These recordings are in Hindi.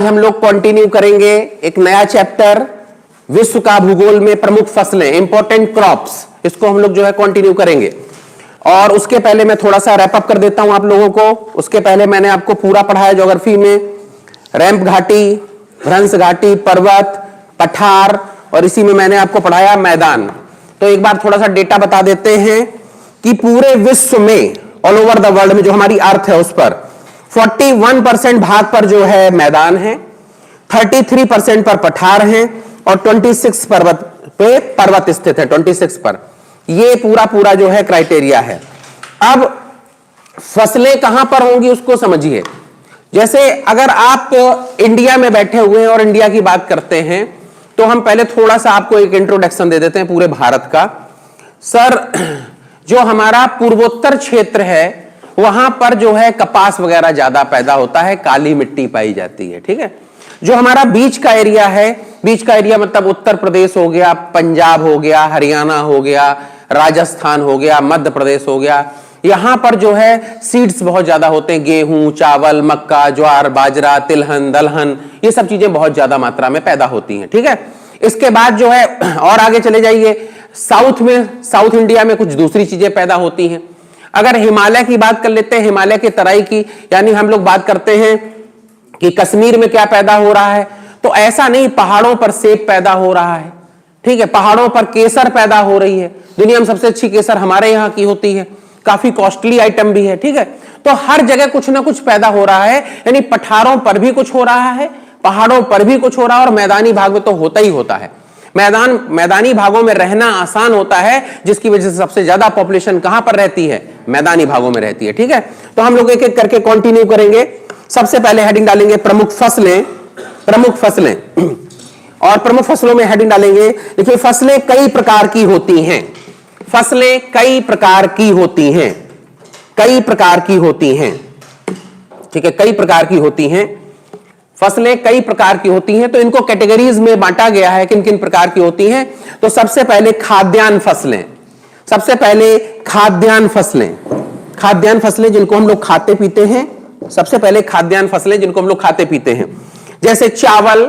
हम लोग कंटिन्यू करेंगे एक नया चैप्टर, विश्व का भूगोल में प्रमुख फसलें, इंपॉर्टेंट क्रॉप्स। इसको हम लोग जो है कंटिन्यू करेंगे। और उसके पहले मैं थोड़ा सा रैप अप कर देता हूं आप लोगों को। उसके पहले मैंने आपको पूरा पढ़ाया ज्योग्राफी में, रैंप घाटी, भ्रंश घाटी, पर्वत, पठार, और इसी में मैंने आपको पढ़ाया मैदान। तो एक बार थोड़ा सा डेटा बता देते हैं कि पूरे विश्व में, ऑल ओवर द वर्ल्ड में, जो हमारी अर्थ है उस पर 41% भाग पर जो है मैदान है, 33% पर पठार हैं, और 26 पर्वत पे पर्वत स्थित है, 26 पर। ये पूरा जो है क्राइटेरिया है। अब फसलें कहां पर होंगी उसको समझिए। जैसे अगर आप इंडिया में बैठे हुए हैं और इंडिया की बात करते हैं, तो हम पहले थोड़ा सा आपको एक इंट्रोडक्शन दे देते हैं पूरे भारत का। सर, जो हमारा पूर्वोत्तर क्षेत्र है वहां पर जो है कपास वगैरह ज्यादा पैदा होता है, काली मिट्टी पाई जाती है, ठीक है। जो हमारा बीच का एरिया है, बीच का एरिया मतलब उत्तर प्रदेश हो गया, पंजाब हो गया, हरियाणा हो गया, राजस्थान हो गया, मध्य प्रदेश हो गया, यहां पर जो है सीड्स बहुत ज्यादा होते हैं। गेहूं, चावल, मक्का, ज्वार, बाजरा, तिलहन, दलहन, ये सब चीजें बहुत ज्यादा मात्रा में पैदा होती हैं, ठीक है। इसके बाद जो है और आगे चले जाइए, साउथ में, साउथ इंडिया में कुछ दूसरी चीजें पैदा होती हैं। अगर हिमालय की बात कर लेते हैं, हिमालय के तराई की, यानी हम लोग बात करते हैं कि कश्मीर में क्या पैदा हो रहा है, तो ऐसा नहीं, पहाड़ों पर सेब पैदा हो रहा है, ठीक है, पहाड़ों पर केसर पैदा हो रही है। दुनिया में सबसे अच्छी केसर हमारे यहाँ की होती है, काफी कॉस्टली आइटम भी है, ठीक है। तो हर जगह कुछ ना कुछ पैदा हो रहा है, यानी पठारों पर भी कुछ हो रहा है, पहाड़ों पर भी कुछ हो रहा है, और मैदानी भाग में तो होता ही होता है। मैदानी भागों में रहना आसान होता है, जिसकी वजह से सबसे ज्यादा पॉपुलेशन कहां पर रहती है, मैदानी भागों में रहती है, ठीक है। तो हम लोग एक एक करके कंटिन्यू करेंगे। सबसे पहले हेडिंग डालेंगे प्रमुख फसलें, प्रमुख फसलें, और प्रमुख फसलों में हेडिंग डालेंगे, देखिए फसलें कई प्रकार की होती हैं, फसलें कई प्रकार की होती हैं, कई प्रकार की होती हैं, ठीक है, कई प्रकार की होती हैं, फसलें कई प्रकार की होती हैं। तो इनको कैटेगरीज में बांटा गया है, किन किन प्रकार की होती हैं। तो सबसे पहले खाद्यान्न फसलें, सबसे पहले खाद्यान्न फसलें, खाद्यान्न फसलें जिनको हम लोग खाते पीते हैं, सबसे पहले खाद्यान्न फसलें जिनको हम लोग खाते पीते हैं, जैसे चावल,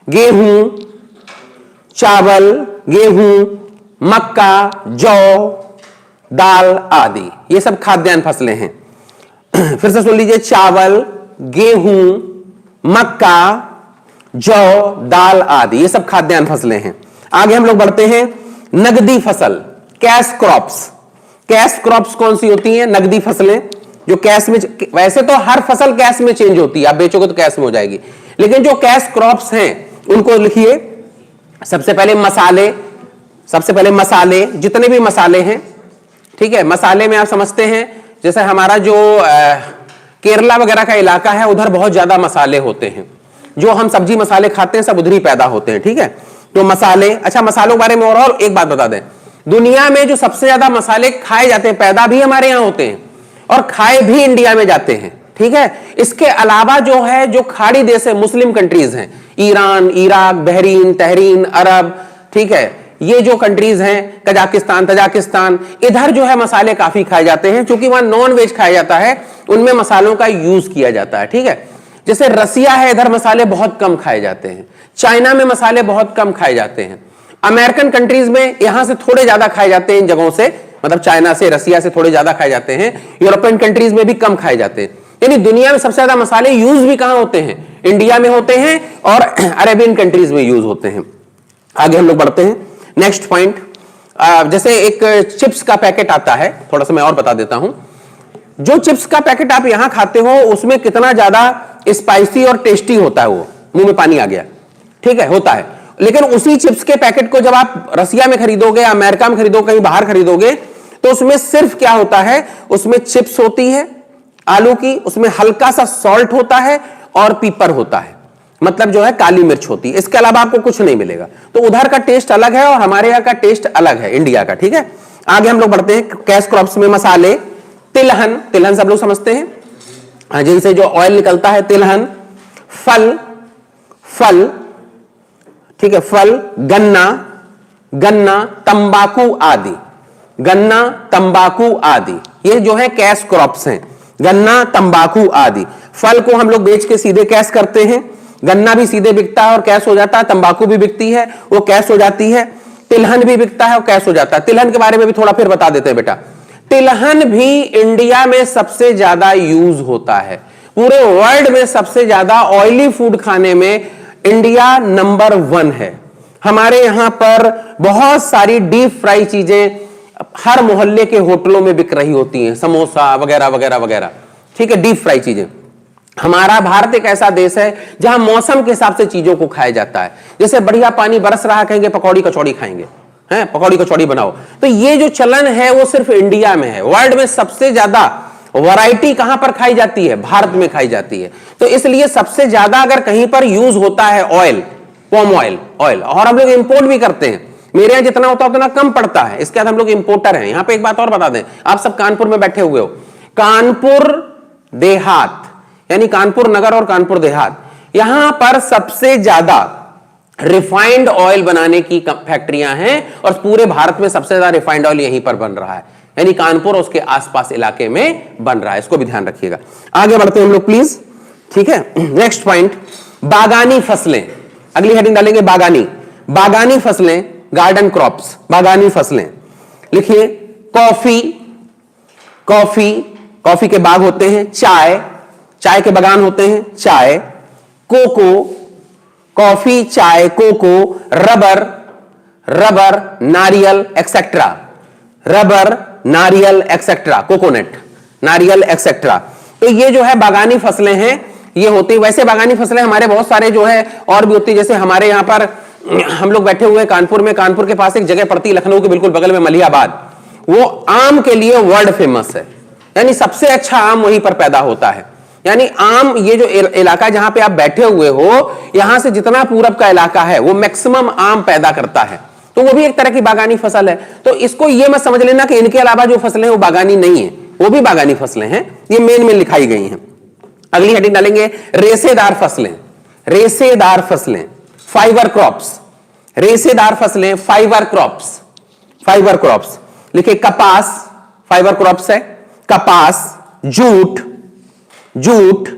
गेहूं, चावल, गेहूं, मक्का, जौ, दाल आदि, ये सब खाद्यान्न फसलें हैं। फिर से सुन लीजिए, चावल, गेहूं, मक्का, जौ, दाल आदि, ये सब खाद्यान्न फसलें हैं। आगे हम लोग बढ़ते हैं, नगदी फसल, कैश क्रॉप्स। कैश क्रॉप्स कौन सी होती हैं? नगदी फसलें, जो कैश में, वैसे तो हर फसल कैश में चेंज होती है, आप बेचोगे तो कैश में हो जाएगी, लेकिन जो कैश क्रॉप्स हैं उनको लिखिए। सबसे पहले मसाले, सबसे पहले मसाले, जितने भी मसाले हैं, ठीक है। मसाले में आप समझते हैं, जैसे हमारा जो केरला वगैरह का इलाका है, उधर बहुत ज्यादा मसाले होते हैं, जो हम सब्जी मसाले खाते हैं सब उधर ही पैदा होते हैं, ठीक है। तो मसाले, अच्छा मसालों के बारे में और एक बात बता दें, दुनिया में जो सबसे ज्यादा मसाले खाए जाते हैं, पैदा भी हमारे यहां होते हैं और खाए भी इंडिया में जाते हैं, ठीक है। इसके अलावा जो है, जो खाड़ी देश है, मुस्लिम कंट्रीज हैं, ईरान, इराक, बहरीन, तहरीन, अरब, ठीक है, ये जो कंट्रीज हैं, कजाकिस्तान, तजाकिस्तान, इधर जो है मसाले काफी खाए जाते हैं, क्योंकि वहां नॉन वेज खाया जाता है, उनमें मसालों का यूज किया जाता है, ठीक है। जैसे रसिया है, इधर मसाले बहुत कम खाए जाते हैं, चाइना में मसाले बहुत कम खाए जाते हैं, अमेरिकन कंट्रीज में यहां से थोड़े ज्यादा खाए जाते हैं, इन जगहों से, मतलब चाइना से, रसिया से थोड़े ज्यादा खाए जाते हैं, यूरोपियन कंट्रीज में भी कम खाए जाते हैं। यानी दुनिया में सबसे ज्यादा मसाले यूज भी कहां होते हैं? इंडिया में होते हैं और अरेबियन कंट्रीज में यूज होते हैं। आगे हम लोग बढ़ते हैं, नेक्स्ट पॉइंट, जैसे एक चिप्स का पैकेट आता है, थोड़ा सा मैं और बता देता हूं। जो चिप्स का पैकेट आप यहां खाते हो, उसमें कितना ज्यादा स्पाइसी और टेस्टी होता है, वो मुंह में पानी आ गया, ठीक है, होता है। लेकिन उसी चिप्स के पैकेट को जब आप रसिया में खरीदोगे, अमेरिका में खरीदोगे, कहीं बाहर खरीदोगे, तो उसमें सिर्फ क्या होता है, उसमें चिप्स होती है आलू की, उसमें हल्का सा सॉल्ट होता है और पीपर होता है, मतलब जो है काली मिर्च होती है, इसके अलावा आपको कुछ नहीं मिलेगा। तो उधर का टेस्ट अलग है और हमारे यहाँ का टेस्ट अलग है, इंडिया का, ठीक है। आगे हम लोग बढ़ते हैं, कैश क्रॉप्स में मसाले, तिलहन, तिलहन सब लोग समझते हैं, जिनसे जो ऑयल निकलता है, तिलहन, फल, फल, ठीक है, फल, गन्ना, गन्ना, तंबाकू आदि, गन्ना, तंबाकू आदि, ये जो है कैश क्रॉप्स हैं, गन्ना, तंबाकू आदि। फल को हम लोग बेच के सीधे कैश करते हैं, गन्ना भी सीधे बिकता है और कैश हो जाता है, तंबाकू भी बिकती है, वो कैश हो जाती है, तिलहन भी बिकता है और कैश हो जाता है। तिलहन के बारे में भी थोड़ा फिर बता देते हैं बेटा। तिलहन भी इंडिया में सबसे ज्यादा यूज होता है, पूरे वर्ल्ड में सबसे ज्यादा ऑयली फूड खाने में इंडिया नंबर 1 है। हमारे यहां पर बहुत सारी डीप फ्राई चीजें हर मोहल्ले के होटलों में बिक रही होती हैं, समोसा वगैरह वगैरह वगैरह, ठीक है, डीप फ्राई चीजें। हमारा भारत एक ऐसा देश है जहां मौसम के हिसाब से चीजों को खाया जाता है। जैसे बढ़िया पानी बरस रहा, कहेंगे पकौड़ी कचौड़ी खाएंगे, हैं, पकौड़ी कचौड़ी बनाओ। तो ये जो चलन है वो सिर्फ इंडिया में है। वर्ल्ड में सबसे ज्यादा वैरायटी कहां पर खाई जाती है? भारत में खाई जाती है। तो इसलिए सबसे ज्यादा अगर कहीं पर यूज होता है ऑयल, पॉम ऑयल, ऑयल, और हम लोग इंपोर्ट भी करते हैं। मेरे यहां जितना होता है उतना कम पड़ता है, इसके बाद हम लोग इंपोर्टर हैं। यहां पे एक बात और बता दें, आप सब कानपुर में बैठे हुए हो, कानपुर देहात यानी कानपुर नगर और कानपुर देहात, यहां पर सबसे ज्यादा रिफाइंड ऑयल बनाने की फैक्ट्रियां हैं और पूरे भारत में सबसे ज्यादा रिफाइंड ऑयल यहीं पर बन रहा है, यानी कानपुर और उसके आसपास इलाके में बन रहा है। इसको भी ध्यान रखिएगा। आगे बढ़ते हैं हम लोग प्लीज, ठीक है। नेक्स्ट पॉइंट, बागानी फसलें। अगली हेडिंग डालेंगे बागानी, बागानी फसलें, गार्डन क्रॉप्स, बागानी फसलें। लिखिए कॉफी, कॉफी, कॉफी के बाग होते हैं, चाय, चाय के बागान होते हैं, चाय, कोको, कॉफी, चाय, कोको, रबर, रबर, नारियल एक्सेट्रा, रबर, नारियल एक्सेट्रा, कोकोनट, नारियल एक्सेट्रा। तो ये जो है बागानी फसलें हैं, ये होती है। वैसे बागानी फसलें हमारे बहुत सारे जो है और भी होती है। जैसे हमारे यहां पर हम लोग बैठे हुए कानपुर में, कानपुर के पास एक जगह पड़ती है लखनऊ के बिल्कुल बगल में, मलिहाबाद, वो आम के लिए वर्ल्ड फेमस है, यानी सबसे अच्छा आम वहीं पर पैदा होता है। यानी आम, ये जो इलाका जहां पे आप बैठे हुए हो, यहां से जितना पूरब का इलाका है वो मैक्सिमम आम पैदा करता है। तो वो भी एक तरह की बागानी फसल है। तो इसको ये मत समझ लेना कि इनके अलावा जो फसलें हैं वो बागानी नहीं है, वो भी बागानी फसलें हैं, ये मेन में लिखाई गई हैं। अगली हेडिंग डालेंगे रेशेदार फसलें, रेशेदार फसलें, फाइबर क्रॉप्स, रेशेदार फसलें, फाइबर क्रॉप्स, फाइबर क्रॉप्स। लिखिए कपास, फाइबर क्रॉप्स है, कपास, जूट, जूट,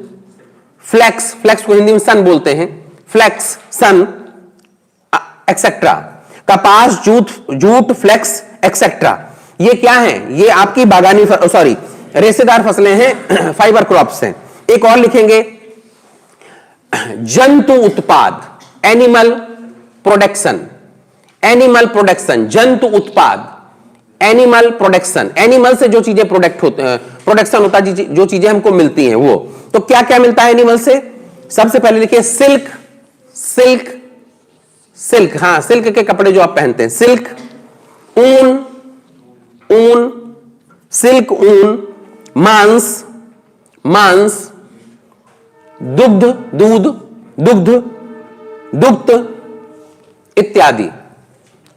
फ्लेक्स, फ्लेक्स को हिंदी में सन बोलते हैं, फ्लेक्स, सन, एक्सेट्रा। कपास, जूट, जूट, फ्लेक्स, एक्सेट्रा, ये क्या है? ये आपकी बागानी सॉरी रेशेदार फसलें हैं, फाइबर क्रॉप्स हैं। एक और लिखेंगे जंतु उत्पाद, एनिमल प्रोडक्शन, एनिमल प्रोडक्शन, जंतु उत्पाद, एनिमल प्रोडक्शन, एनिमल से जो चीजें प्रोडक्ट होते हैं, प्रोडक्शन होता है, जो चीजें हमको मिलती हैं वो। तो क्या क्या मिलता है एनिमल से? सबसे पहले लिखिए सिल्क, सिल्क, सिल्क, हां सिल्क के कपड़े जो आप पहनते हैं, सिल्क, ऊन, ऊन, सिल्क, ऊन, मांस, मांस, दुग्ध, दूध, दुग्ध, दुग्ध, इत्यादि,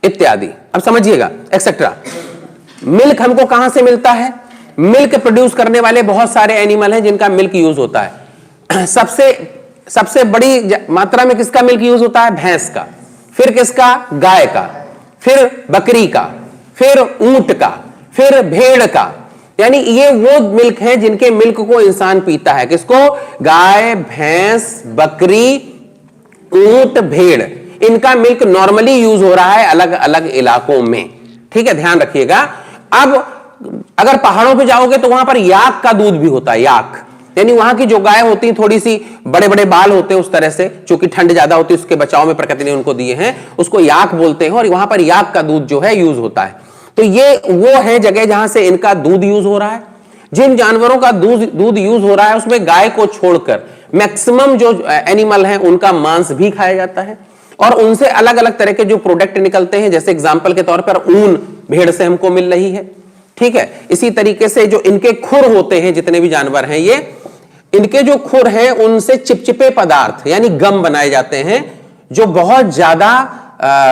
इत्यादि। अब समझिएगा, एक्सेट्रा। मिल्क हमको कहां से मिलता है? मिल्क प्रोड्यूस करने वाले बहुत सारे एनिमल हैं जिनका मिल्क यूज होता है। सबसे बड़ी मात्रा में किसका मिल्क यूज होता है? भैंस का, फिर किसका? गाय का, फिर बकरी का, फिर ऊंट का, फिर भेड़ का। यानी ये वो मिल्क है जिनके मिल्क को इंसान पीता है। किसको? गाय, भैंस, बकरी, ऊंट, भेड़, इनका मिल्क नॉर्मली यूज हो रहा है अलग अलग इलाकों में, ठीक है, ध्यान रखिएगा। अब अगर पहाड़ों पे जाओगे तो वहां पर याक का दूध भी होता है, याक, यानी वहां की जो गाय होती है थोड़ी सी बड़े बड़े बाल होते हैं उस तरह से, चूंकि ठंड ज्यादा होती है उसके बचाव में प्रकृति ने उनको दिए हैं, उसको याक बोलते हैं, और वहां पर याक का दूध जो है यूज होता है। तो ये वो है जगह जहां से इनका दूध यूज हो रहा है। जिन जानवरों का दूध यूज हो रहा है उसमें गाय को छोड़कर मैक्सिमम जो एनिमल हैं उनका मांस भी खाया जाता है, और उनसे अलग अलग तरह के जो प्रोडक्ट निकलते हैं, जैसे एग्जांपल के तौर पर ऊन भेड़ से हमको मिल रही है, ठीक है। इसी तरीके से जो इनके खुर होते हैं, जितने भी जानवर हैं ये, इनके जो खुर हैं उनसे चिपचिपे पदार्थ यानी गम बनाए जाते हैं, जो बहुत ज्यादा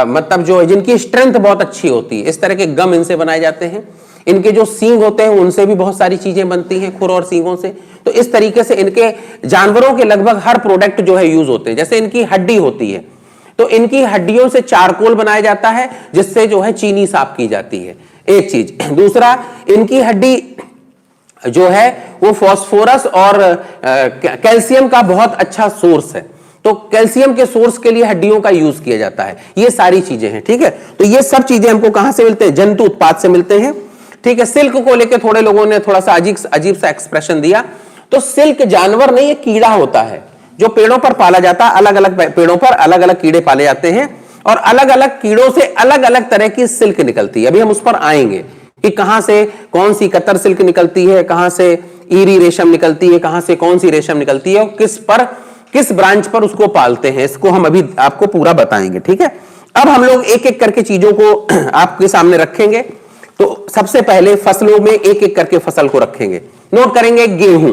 मतलब जो जिनकी स्ट्रेंथ बहुत अच्छी होती है, इस तरह के गम इनसे बनाए जाते हैं। इनके जो सींग होते हैं उनसे भी बहुत सारी चीजें बनती हैं, खुर और सींगों से। तो इस तरीके से इनके जानवरों के लगभग हर प्रोडक्ट जो है यूज होते हैं। जैसे इनकी हड्डी होती है तो इनकी हड्डियों से चारकोल बनाया जाता है, जिससे जो है चीनी साफ की जाती है, एक चीज। दूसरा, इनकी हड्डी जो है वो फास्फोरस और कैल्शियम का बहुत अच्छा सोर्स है। तो कैल्शियम के सोर्स के लिए हड्डियों का यूज किया जाता है। ये सारी चीजें हैं, ठीक है। तो ये सब चीजें हमको कहां से मिलते हैं? जंतु उत्पाद से मिलते हैं, ठीक है। सिल्क को लेकर थोड़े लोगों ने थोड़ा सा अजीब सा एक्सप्रेशन दिया। तो सिल्क जानवर नहीं, ये कीड़ा होता है जो पेड़ों पर पाला जाता है। अलग अलग पेड़ों पर अलग अलग कीड़े पाले जाते हैं और अलग अलग कीड़ों से अलग अलग तरह की सिल्क निकलती है। अभी हम उस पर आएंगे कि कहां से कौन सी कतर सिल्क निकलती है, कहां से ईरी रेशम निकलती है, कहां से कौन सी रेशम निकलती है और किस ब्रांच पर उसको पालते हैं, इसको हम अभी आपको पूरा बताएंगे, ठीक है। अब हम लोग एक एक करके चीजों को आपके सामने रखेंगे। तो सबसे पहले फसलों में एक एक करके फसल को रखेंगे। नोट करेंगे गेहूं।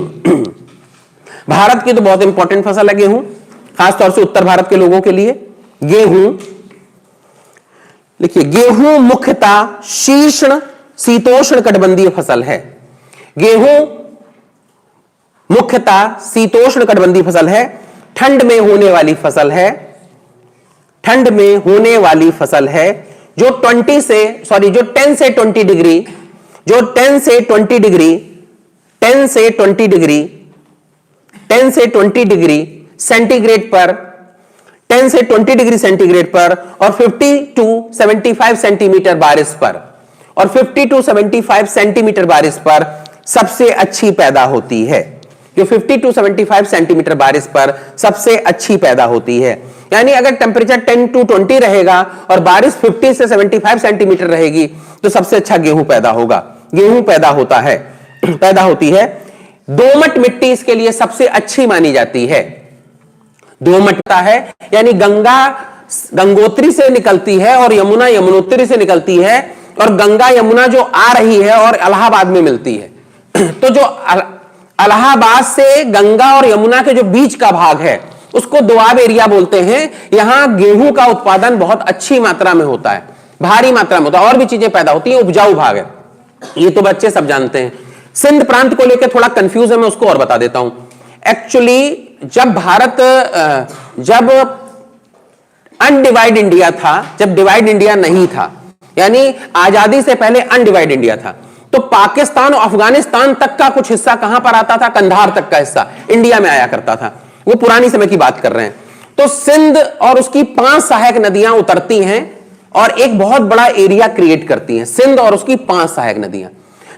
भारत की तो बहुत इंपॉर्टेंट फसल है गेहूं, खासतौर से उत्तर भारत के लोगों के लिए। गेहूं लिखिए, गेहूं मुख्यतः शीतोष्ण कटिबंधीय फसल है। गेहूं मुख्यतः शीतोष्ण कटिबंधीय फसल है, ठंड में होने वाली फसल है, ठंड में होने वाली फसल है, जो 10 से 20 डिग्री, जो 10 से 20 डिग्री 10 से 20 डिग्री 10 से 20 डिग्री सेंटीग्रेड पर 10 से 20 डिग्री सेंटीग्रेड पर और 50 टू 75 सेंटीमीटर बारिश पर और 50 टू 75 सेंटीमीटर बारिश पर सबसे अच्छी पैदा होती है। जो 50 टू 75 सेंटीमीटर बारिश पर सबसे अच्छी पैदा होती है। यानी अगर टेंपरेचर 10 टू 20 रहेगा और बारिश 50 से 75 सेंटीमीटर रहेगी तो सबसे अच्छा गेहूं पैदा होगा, गेहूं पैदा होता है, पैदा होती है। दोमट मिट्टी इसके लिए सबसे अच्छी मानी जाती है। दोमट है यानी गंगा गंगोत्री से निकलती है और यमुना यमुनोत्री से निकलती है और गंगा यमुना जो आ रही है और इलाहाबाद में मिलती है। तो जो इलाहाबाद से गंगा और यमुना के जो बीच का भाग है उसको दोआब एरिया बोलते हैं। यहां गेहूं का उत्पादन बहुत अच्छी मात्रा में होता है, भारी मात्रा में होता है, और भी चीजें पैदा होती है, उपजाऊ भाग है, ये तो बच्चे सब जानते हैं। सिंध प्रांत को लेकर थोड़ा कंफ्यूज है, मैं उसको और बता देता हूं। एक्चुअली जब अनडिवाइड इंडिया था, जब डिवाइड इंडिया नहीं था, यानी आजादी से पहले अनडिवाइड इंडिया था, तो पाकिस्तान और अफगानिस्तान तक का कुछ हिस्सा कहां पर आता था? कंधार तक का हिस्सा इंडिया में आया करता था। वो पुरानी समय की बात कर रहे हैं। तो सिंध और उसकी 5 सहायक नदियां उतरती हैं और एक बहुत बड़ा एरिया क्रिएट करती हैं। सिंध और उसकी 5 सहायक नदियां,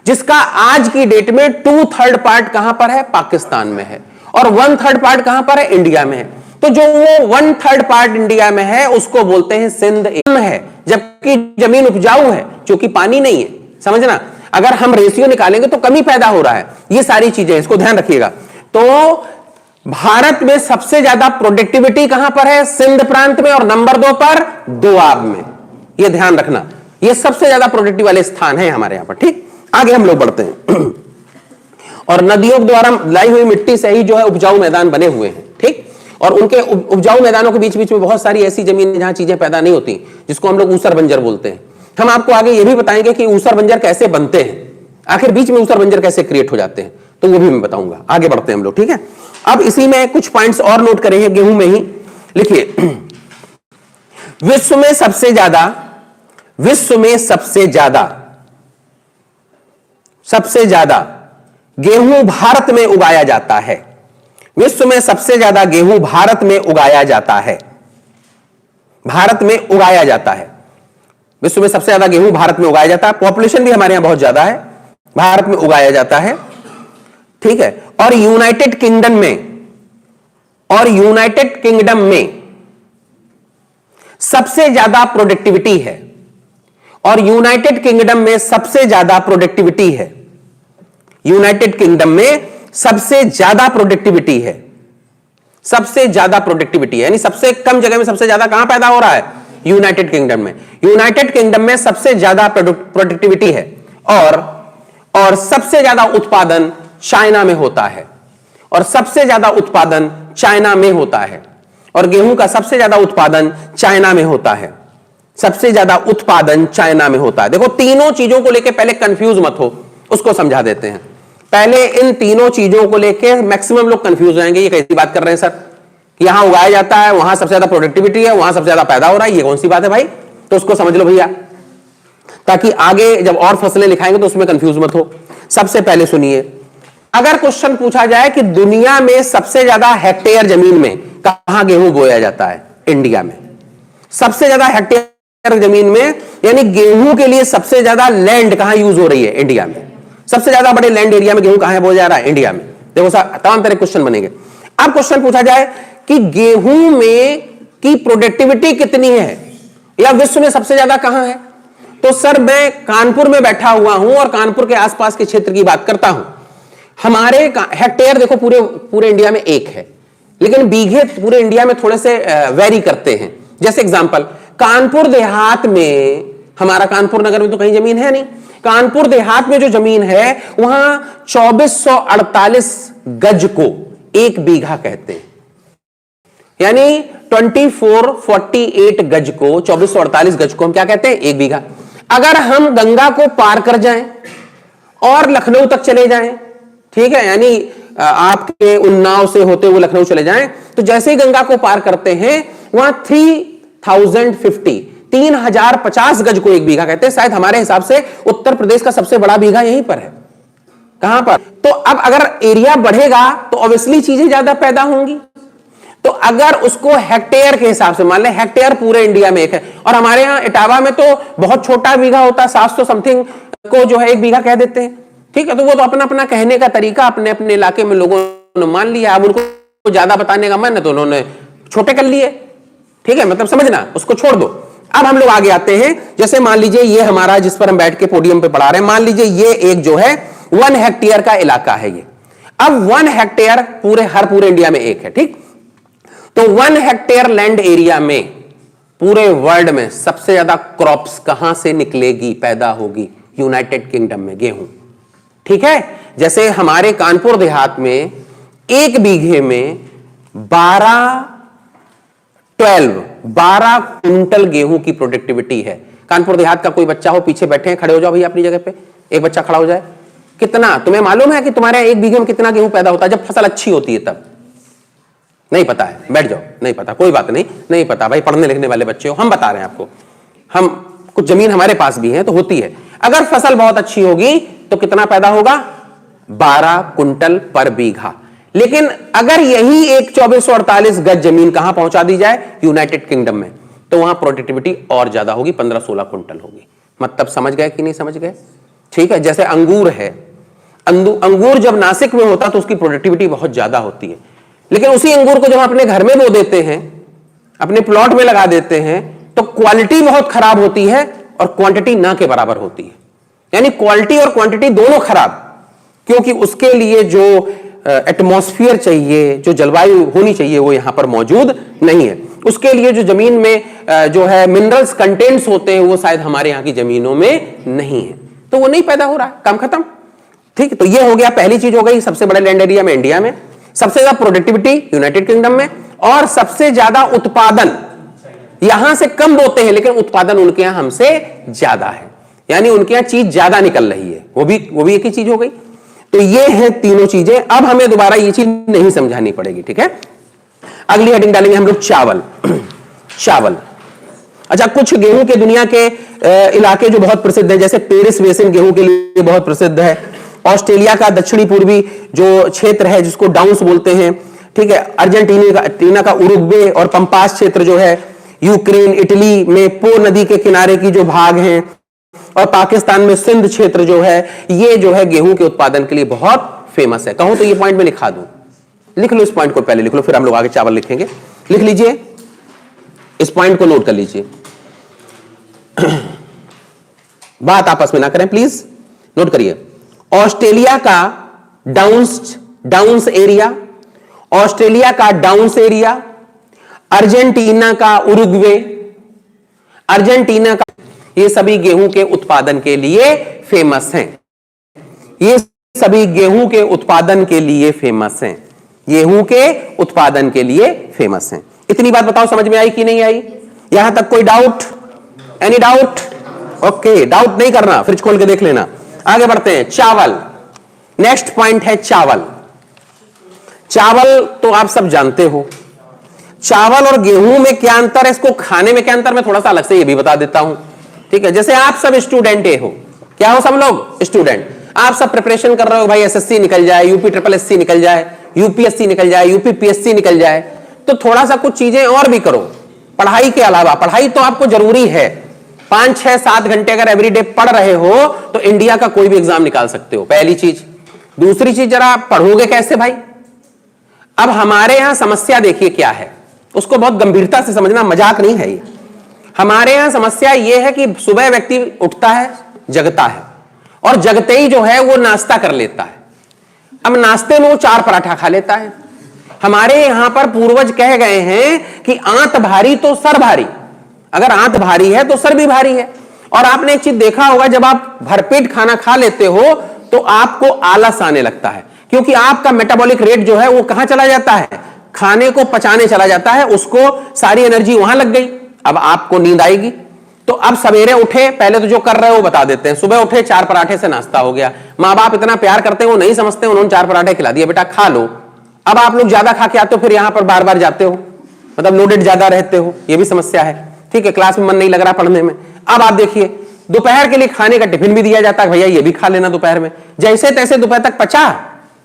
जिसका आज की डेट में 2/3 पार्ट कहां पर है? पाकिस्तान में है और 1/3 पार्ट कहां पर है? इंडिया में है। तो जो वो 1/3 पार्ट इंडिया में है उसको बोलते हैं सिंध है, जबकि जमीन उपजाऊ है, क्योंकि पानी नहीं है। समझना, अगर हम रेशियो निकालेंगे तो कमी पैदा हो रहा है। ये सारी चीजें, इसको ध्यान रखिएगा। तो भारत में सबसे ज्यादा प्रोडक्टिविटी कहां पर है? सिंध प्रांत में, और नंबर 2 पर दोआब में। यह ध्यान रखना, ये सबसे ज्यादा प्रोडक्टिव वाले स्थान है हमारे यहां पर। ठीक, आगे हम लोग बढ़ते हैं। और नदियों द्वारा लाई हुई मिट्टी से ही जो है उपजाऊ मैदान बने हुए हैं। ठीक, और उनके उपजाऊ मैदानों के बीच बीच में बहुत सारी ऐसी जमीन जहां चीजें पैदा नहीं होती, जिसको हम लोग ऊसर बंजर बोलते हैं। हम आपको आगे ये भी बताएंगे कि ऊसर बंजर कैसे बनते हैं, आखिर बीच में ऊसर बंजर कैसे क्रिएट हो जाते हैं, तो वो भी मैं बताऊंगा। आगे बढ़ते हैं हम लोग, ठीक है। अब इसी में कुछ पॉइंट्स और नोट करेंगे गेहूं में ही। लिखिए, विश्व में सबसे ज्यादा गेहूं भारत में उगाया जाता है। विश्व में सबसे ज्यादा गेहूं भारत में उगाया जाता है। भारत में उगाया जाता है। विश्व में सबसे ज्यादा गेहूं भारत में उगाया जाता है। पॉपुलेशन भी हमारे यहां बहुत ज्यादा है, भारत में उगाया जाता है। ठीक है। और यूनाइटेड किंगडम में सबसे ज्यादा प्रोडक्टिविटी है। और यूनाइटेड किंगडम में सबसे ज्यादा प्रोडक्टिविटी है। यूनाइटेड किंगडम में सबसे ज्यादा प्रोडक्टिविटी है। सबसे ज्यादा प्रोडक्टिविटी यानी सबसे कम जगह में सबसे ज्यादा कहां पैदा हो रहा है? यूनाइटेड किंगडम में। यूनाइटेड किंगडम में सबसे ज्यादा प्रोडक्टिविटी है और सबसे ज्यादा उत्पादन चाइना में होता है। और सबसे ज्यादा उत्पादन चाइना में होता है। और गेहूं का सबसे ज्यादा उत्पादन चाइना में होता है। सबसे ज्यादा उत्पादन चाइना में होता है। देखो, तीनों चीजों को लेकर पहले कंफ्यूज मत हो, उसको समझा देते हैं। पहले इन तीनों चीजों को लेकर मैक्सिमम लोग कंफ्यूज हो जाएंगे, ये कैसी बात कर रहे हैं सर, यहां उगाया जाता है, वहां सबसे ज्यादा प्रोडक्टिविटी है, वहां सबसे ज्यादा पैदा हो रहा है, ये कौन सी बात है भाई? तो उसको समझ लो भैया, ताकि आगे जब और फसलें लिखाएंगे तो उसमें कंफ्यूज मत हो। सबसे पहले सुनिए, अगर क्वेश्चन पूछा जाए कि दुनिया में सबसे ज्यादा हेक्टेयर जमीन में कहां गेहूं बोया जाता है? इंडिया में। सबसे ज्यादा हेक्टेयर जमीन में, यानी गेहूं के लिए सबसे ज्यादा लैंड कहां यूज हो रही है? इंडिया में। सबसे ज्यादा बड़े लैंड एरिया में गेहूं कहां बोया जा रहा है? इंडिया में। देखो तमाम तरह क्वेश्चन बनेंगे। अब क्वेश्चन पूछा जाए कि गेहूं में की प्रोडक्टिविटी कितनी है या विश्व में सबसे ज्यादा कहां है? तो सर मैं कानपुर में बैठा हुआ हूं और कानपुर के आसपास के क्षेत्र की बात करता हूं। हमारे हेक्टेयर देखो पूरे इंडिया में एक है, लेकिन बीघे पूरे इंडिया में थोड़े से वेरी करते हैं। जैसे एग्जांपल, कानपुर देहात में, हमारा कानपुर नगर में तो कहीं जमीन है नहीं, कानपुर देहात में जो जमीन है वहां 2448 गज को एक बीघा कहते हैं। यानी 2448 गज को, 2448 गज को हम क्या कहते हैं? एक बीघा। अगर हम गंगा को पार कर जाएं और लखनऊ तक चले जाएं, ठीक है, यानी आपके उन्नाव से होते हुए लखनऊ चले जाएं, तो जैसे ही गंगा को पार करते हैं वहां 3050 गज को एक बीघा कहते हैं। शायद हमारे हिसाब से उत्तर प्रदेश का सबसे बड़ा बीघा यहीं पर है। कहां पर? तो अब अगर एरिया बढ़ेगा तो ऑब्वियसली चीजें ज्यादा पैदा होंगी। तो अगर उसको हेक्टेयर के हिसाब से मान लें, हेक्टेयर पूरे इंडिया में एक है, और हमारे यहां इटावा में तो बहुत छोटा बीघा होता है, 700 समथिंग को जो है एक बीघा कह देते हैं। ठीक है, तो वो तो अपना अपना कहने का तरीका अपने अपने इलाके में लोगों ने मान लिया। अब उनको ज्यादा बताने का मन है तो उन्होंने छोटे कर लिए। ठीक है, मतलब समझना, उसको छोड़ दो। अब हम लोग आगे आते हैं। जैसे मान लीजिए ये हमारा, जिस पर हम बैठ के पोडियम पे पढ़ा रहे हैं, मान लीजिए ये एक जो है 1 हेक्टेयर का इलाका है ये। अब 1 हेक्टेयर पूरे इंडिया में एक है। ठीक, तो 1 हेक्टेयर लैंड एरिया में पूरे वर्ल्ड में सबसे ज्यादा क्रॉप्स कहां से निकलेगी, पैदा होगी? यूनाइटेड किंगडम में, गेहूं। ठीक है, जैसे हमारे कानपुर देहात में एक बीघे में 12 क्विंटल गेहूं की प्रोडक्टिविटी है। कानपुर देहात का कोई बच्चा हो, पीछे बैठे हैं, खड़े हो जाओ भैया अपनी जगह पे, एक बच्चा खड़ा हो जाए। कितना तुम्हें मालूम है कि तुम्हारे एक बीघे में कितना गेहूं पैदा होता है जब फसल अच्छी होती है? तब नहीं पता है, बैठ जाओ, नहीं पता, कोई बात नहीं, नहीं पता भाई, पढ़ने लिखने वाले बच्चे हो, हम बता रहे हैं आपको। हम कुछ जमीन हमारे पास भी है तो होती है। अगर फसल बहुत अच्छी होगी तो कितना पैदा होगा? 12 क्विंटल पर बीघा। लेकिन अगर यही एक 2448 गज जमीन कहां पहुंचा दी जाए? यूनाइटेड किंगडम में, तो वहां प्रोडक्टिविटी और ज्यादा होगी, 15-16 क्विंटल होगी। मतलब समझ गए कि नहीं समझ गए? ठीक है, जैसे अंगूर है, अंगूर जब नासिक में होता तो उसकी प्रोडक्टिविटी बहुत ज्यादा होती है, लेकिन उसी अंगूर को जब अपने घर में बो देते हैं, अपने प्लॉट में लगा देते हैं, तो क्वालिटी बहुत खराब होती है और क्वांटिटी ना के बराबर होती है। यानी क्वालिटी और क्वांटिटी दोनों खराब, क्योंकि उसके लिए जो एटमॉस्फेयर चाहिए, जो जलवायु होनी चाहिए, वो यहां पर मौजूद नहीं है। उसके लिए जो जमीन में जो है मिनरल्स कंटेंट्स होते हैं, वो शायद हमारे यहां की जमीनों में नहीं है, तो वो नहीं पैदा हो रहा है, काम खत्म। ठीक, तो ये हो गया, पहली चीज हो गई, सबसे बड़े लैंड एरिया में इंडिया में, सबसे ज्यादा प्रोडक्टिविटी यूनाइटेड किंगडम में, और सबसे ज्यादा उत्पादन यहां से कम बोते हैं लेकिन उत्पादन उनके यहां हमसे ज्यादा है, यानी उनके यहां चीज ज्यादा निकल रही है। वो भी एक ही चीज हो गई। तो ये है तीनों चीजें। अब हमें दोबारा ये चीज नहीं समझानी पड़ेगी। ठीक है, अगली हेडिंग डालेंगे हम लोग, चावल। चावल, अच्छा, कुछ गेहूं के दुनिया के इलाके जो बहुत प्रसिद्ध है, जैसे पेरिस बेसिन गेहूं के लिए बहुत प्रसिद्ध है। ऑस्ट्रेलिया का दक्षिणी पूर्वी जो क्षेत्र है जिसको डाउन्स बोलते हैं, ठीक है, अर्जेंटीना का उरुग्वे और पंपास क्षेत्र जो है, यूक्रेन, इटली में पो नदी के किनारे की जो भाग हैं, और पाकिस्तान में सिंध क्षेत्र जो है, ये जो है गेहूं के उत्पादन के लिए बहुत फेमस है। कहूं तो ये पॉइंट में लिखा दूं, लिख लो, इस पॉइंट को पहले लिख लो, फिर हम लोग आगे चावल लिखेंगे। लिख लीजिए, इस पॉइंट को नोट कर लीजिए। बात आपस में ना करें प्लीज, नोट करिए। ऑस्ट्रेलिया का डाउन्स एरिया, ऑस्ट्रेलिया का डाउन्स एरिया, अर्जेंटीना का उरुग्वे, अर्जेंटीना का, ये सभी गेहूं के उत्पादन के लिए फेमस हैं। ये सभी गेहूं के उत्पादन के लिए फेमस हैं, गेहूं के उत्पादन के लिए फेमस हैं। इतनी बात बताओ, समझ में आई कि नहीं आई? यहां तक कोई doubt? Any doubt? Okay, doubt नहीं करना, फ्रिज खोल के देख लेना। आगे बढ़ते हैं, चावल। नेक्स्ट पॉइंट है चावल। चावल तो आप सब जानते हो, चावल और गेहूं में क्या अंतर है, इसको खाने में क्या अंतर, मैं थोड़ा सा अलग से ये भी बता देता हूं। ठीक है, जैसे आप सब स्टूडेंट हो, क्या हो सब लोग? स्टूडेंट। आप सब प्रिपरेशन कर रहे हो भाई, एसएससी निकल जाए, यूपी SSS निकल जाए, यूपीएससी निकल जाए, यूपीपीएससी निकल जाए, तो थोड़ा सा कुछ चीजें और भी करो पढ़ाई के अलावा। पढ़ाई तो आपको जरूरी है, 5, 6, 7 घंटे अगर एवरीडे पढ़ रहे हो तो इंडिया का कोई भी एग्जाम निकाल सकते हो, पहली चीज। दूसरी चीज, जरा पढ़ोगे कैसे भाई? अब हमारे यहां समस्या देखिए क्या है, उसको बहुत गंभीरता से समझना, मजाक नहीं है ये। हमारे यहां समस्या ये है कि सुबह व्यक्ति उठता है, जगता है, और जगते ही जो है वो नाश्ता कर लेता है। अब नाश्ते में वो 4 पराठा खा लेता है। हमारे यहां पर पूर्वज कह गए हैं कि आंत भारी तो सर भारी, अगर आंत भारी है तो सर भी भारी है। और आपने एक चीज देखा होगा, जब आप भरपेट खाना खा लेते हो तो आपको आलस आने लगता है, क्योंकि आपका मेटाबॉलिक रेट जो है वो कहां चला जाता है, खाने को पचाने चला जाता है, उसको सारी एनर्जी वहां लग गई। अब आपको नींद आएगी। तो अब सवेरे उठे, पहले तो जो कर रहे हो वो बता देते हैं। सुबह उठे, 4 पराठे से नाश्ता हो गया। मां बाप इतना प्यार करते हैं, वो नहीं समझते, उन्होंने 4 पराठे खिला दिए, बेटा खा लो। अब आप लोग ज्यादा खा के आते हो, फिर यहां पर बार बार जाते हो, मतलब लोडेड ज्यादा रहते हो, ये भी समस्या है। ठीक है, क्लास में मन नहीं लग रहा पढ़ने में। अब आप देखिए, दोपहर के लिए खाने का टिफिन भी दिया जाता है, भैया ये भी खा लेना दोपहर में। जैसे तैसे दोपहर तक पचा,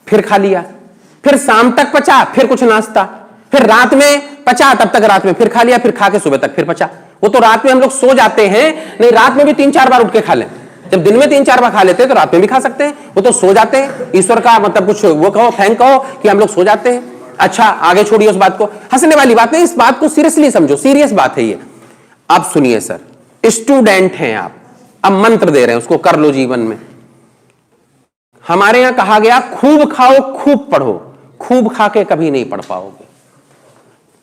फिर खा लिया, फिर शाम तक पचा, फिर कुछ नाश्ता, फिर रात में पचा, तब तक रात में फिर खा लिया, फिर खा के सुबह तक फिर पचा। वो तो रात में हम लोग सो जाते हैं, नहीं रात में भी 3-4 बार उठ के खा लें। जब दिन में 3-4 बार खा लेते हैं तो रात में भी खा सकते हैं, वो तो सो जाते हैं। ईश्वर का मतलब कुछ वो कहो, थैंक कहो कि हम लोग सो जाते हैं। अच्छा, आगे छोड़िए उस बात को, हंसने वाली बात नहीं, इस बात को सीरियसली समझो, सीरियस बात है ये। अब सुनिए सर, स्टूडेंट हैं आप, अब मंत्र दे रहे हैं, उसको कर लो जीवन में। हमारे यहां कहा गया, खूब खाओ खूब पढ़ो। खूब खा के कभी नहीं पढ़ पाओगे।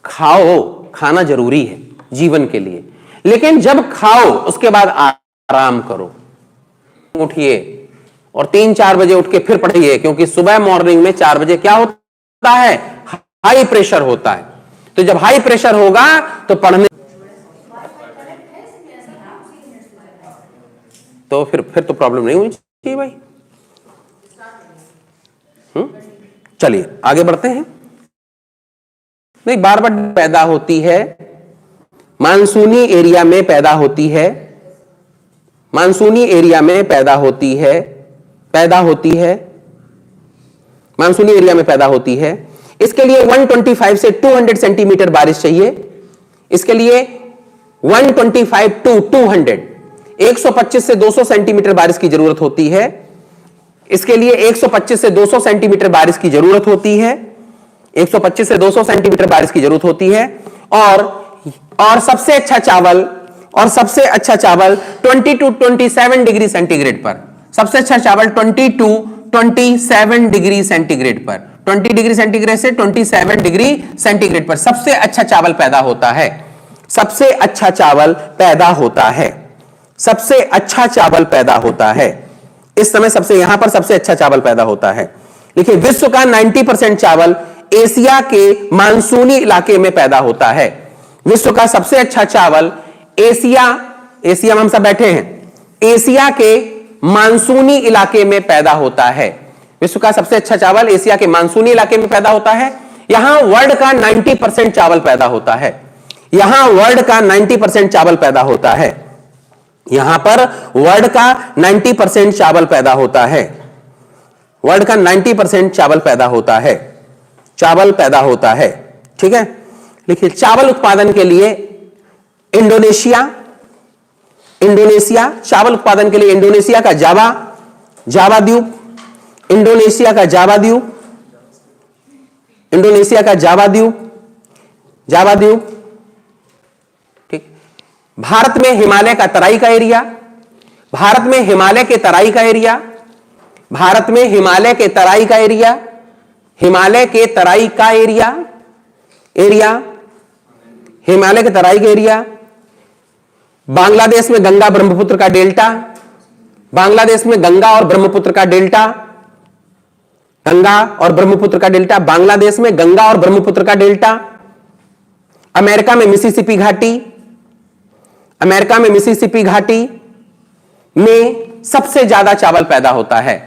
खाओ, खाना जरूरी है जीवन के लिए, लेकिन जब खाओ उसके बाद आराम करो। उठिए और 3-4 बजे उठ के फिर पढ़िए, क्योंकि सुबह मॉर्निंग में 4 बजे क्या होता है, हाई प्रेशर होता है। तो जब हाई प्रेशर होगा तो पढ़ने तो फिर तो प्रॉब्लम नहीं होनी चाहिए भाई। चलिए आगे बढ़ते हैं। नहीं, बार बार पैदा होती है, मानसूनी एरिया में पैदा होती है, मानसूनी एरिया में पैदा होती है, मानसूनी एरिया में पैदा होती है। इसके लिए 125 से 200 सेंटीमीटर बारिश चाहिए। इसके लिए 125 to 200, 125 से 200 सेंटीमीटर बारिश की जरूरत होती है। इसके लिए 125 से 200 सेंटीमीटर बारिश की जरूरत होती है। 125 से 200 सेंटीमीटर बारिश की जरूरत होती है। और सबसे अच्छा चावल 20 to 27 डिग्री सेंटीग्रेड पर, सबसे अच्छा चावल 20 to 27 डिग्री सेंटीग्रेड पर, 20 डिग्री सेंटीग्रेड से 27 डिग्री सेंटीग्रेड पर सबसे अच्छा चावल पैदा होता है। सबसे अच्छा चावल पैदा होता है, सबसे अच्छा चावल पैदा होता है। इस समय यहां पर सबसे अच्छा चावल पैदा होता है। देखिए, विश्व का 90% चावल एशिया के मानसूनी इलाके में पैदा होता है। विश्व का सबसे अच्छा चावल एशिया में हम सब बैठे हैं, एशिया के मानसूनी इलाके में पैदा होता है। विश्व का सबसे अच्छा चावल एशिया के मानसूनी इलाके में पैदा होता है। यहां वर्ल्ड का 90% चावल पैदा होता है। यहां वर्ल्ड का 90% चावल पैदा होता है। यहां पर वर्ल्ड का 90% चावल पैदा होता है। वर्ल्ड का 90% चावल पैदा होता है, चावल पैदा होता है। ठीक है, देखिए, चावल उत्पादन के लिए इंडोनेशिया, चावल उत्पादन के लिए इंडोनेशिया का जावा द्वीप, इंडोनेशिया का जावा द्वीप। ठीक, भारत में हिमालय का तराई का एरिया, भारत में हिमालय के तराई का एरिया, भारत में हिमालय के तराई का एरिया, हिमालय के तराई का एरिया, हिमालय के तराई का एरिया। बांग्लादेश में गंगा ब्रह्मपुत्र का डेल्टा, बांग्लादेश में गंगा और ब्रह्मपुत्र का डेल्टा, गंगा और ब्रह्मपुत्र का डेल्टा, बांग्लादेश में गंगा और ब्रह्मपुत्र का डेल्टा। अमेरिका में मिसिसिपी घाटी, अमेरिका में मिसिसिपी घाटी में सबसे ज्यादा चावल पैदा होता है,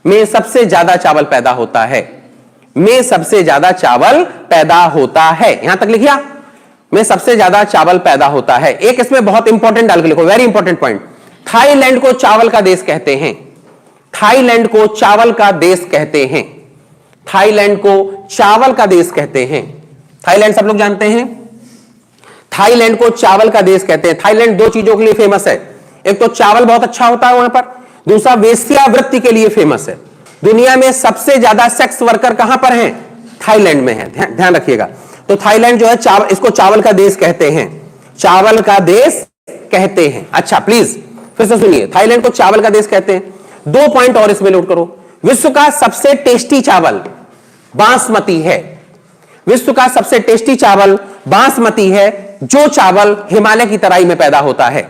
में सबसे ज्यादा चावल पैदा होता है, में सबसे ज्यादा चावल पैदा होता है। यहां तक लिखिया, में सबसे ज्यादा चावल पैदा होता है। एक इसमें बहुत इंपॉर्टेंट डाल के लिखो, वेरी इंपॉर्टेंट पॉइंट। थाईलैंड को चावल का देश कहते हैं, थाईलैंड को चावल का देश कहते हैं, थाईलैंड को चावल का देश कहते हैं। थाईलैंड सब लोग जानते हैं। थाईलैंड को चावल का देश कहते हैं। थाईलैंड दो चीजों के लिए फेमस है, एक तो चावल बहुत अच्छा होता है वहां पर, दूसरा वेश्यावृत्ति के लिए फेमस है। दुनिया में सबसे ज्यादा सेक्स वर्कर कहां पर हैं? थाईलैंड में है, ध्यान रखिएगा। तो थाईलैंड जो है चावल, इसको चावल का देश कहते हैं, चावल का देश कहते हैं। अच्छा प्लीज फिर से सुनिए, थाईलैंड को चावल का देश कहते हैं। 2 पॉइंट और इसमें नोट करो। विश्व का सबसे टेस्टी चावल बासमती है। विश्व का सबसे टेस्टी चावल बासमती है, जो चावल हिमालय की तराई में पैदा होता है।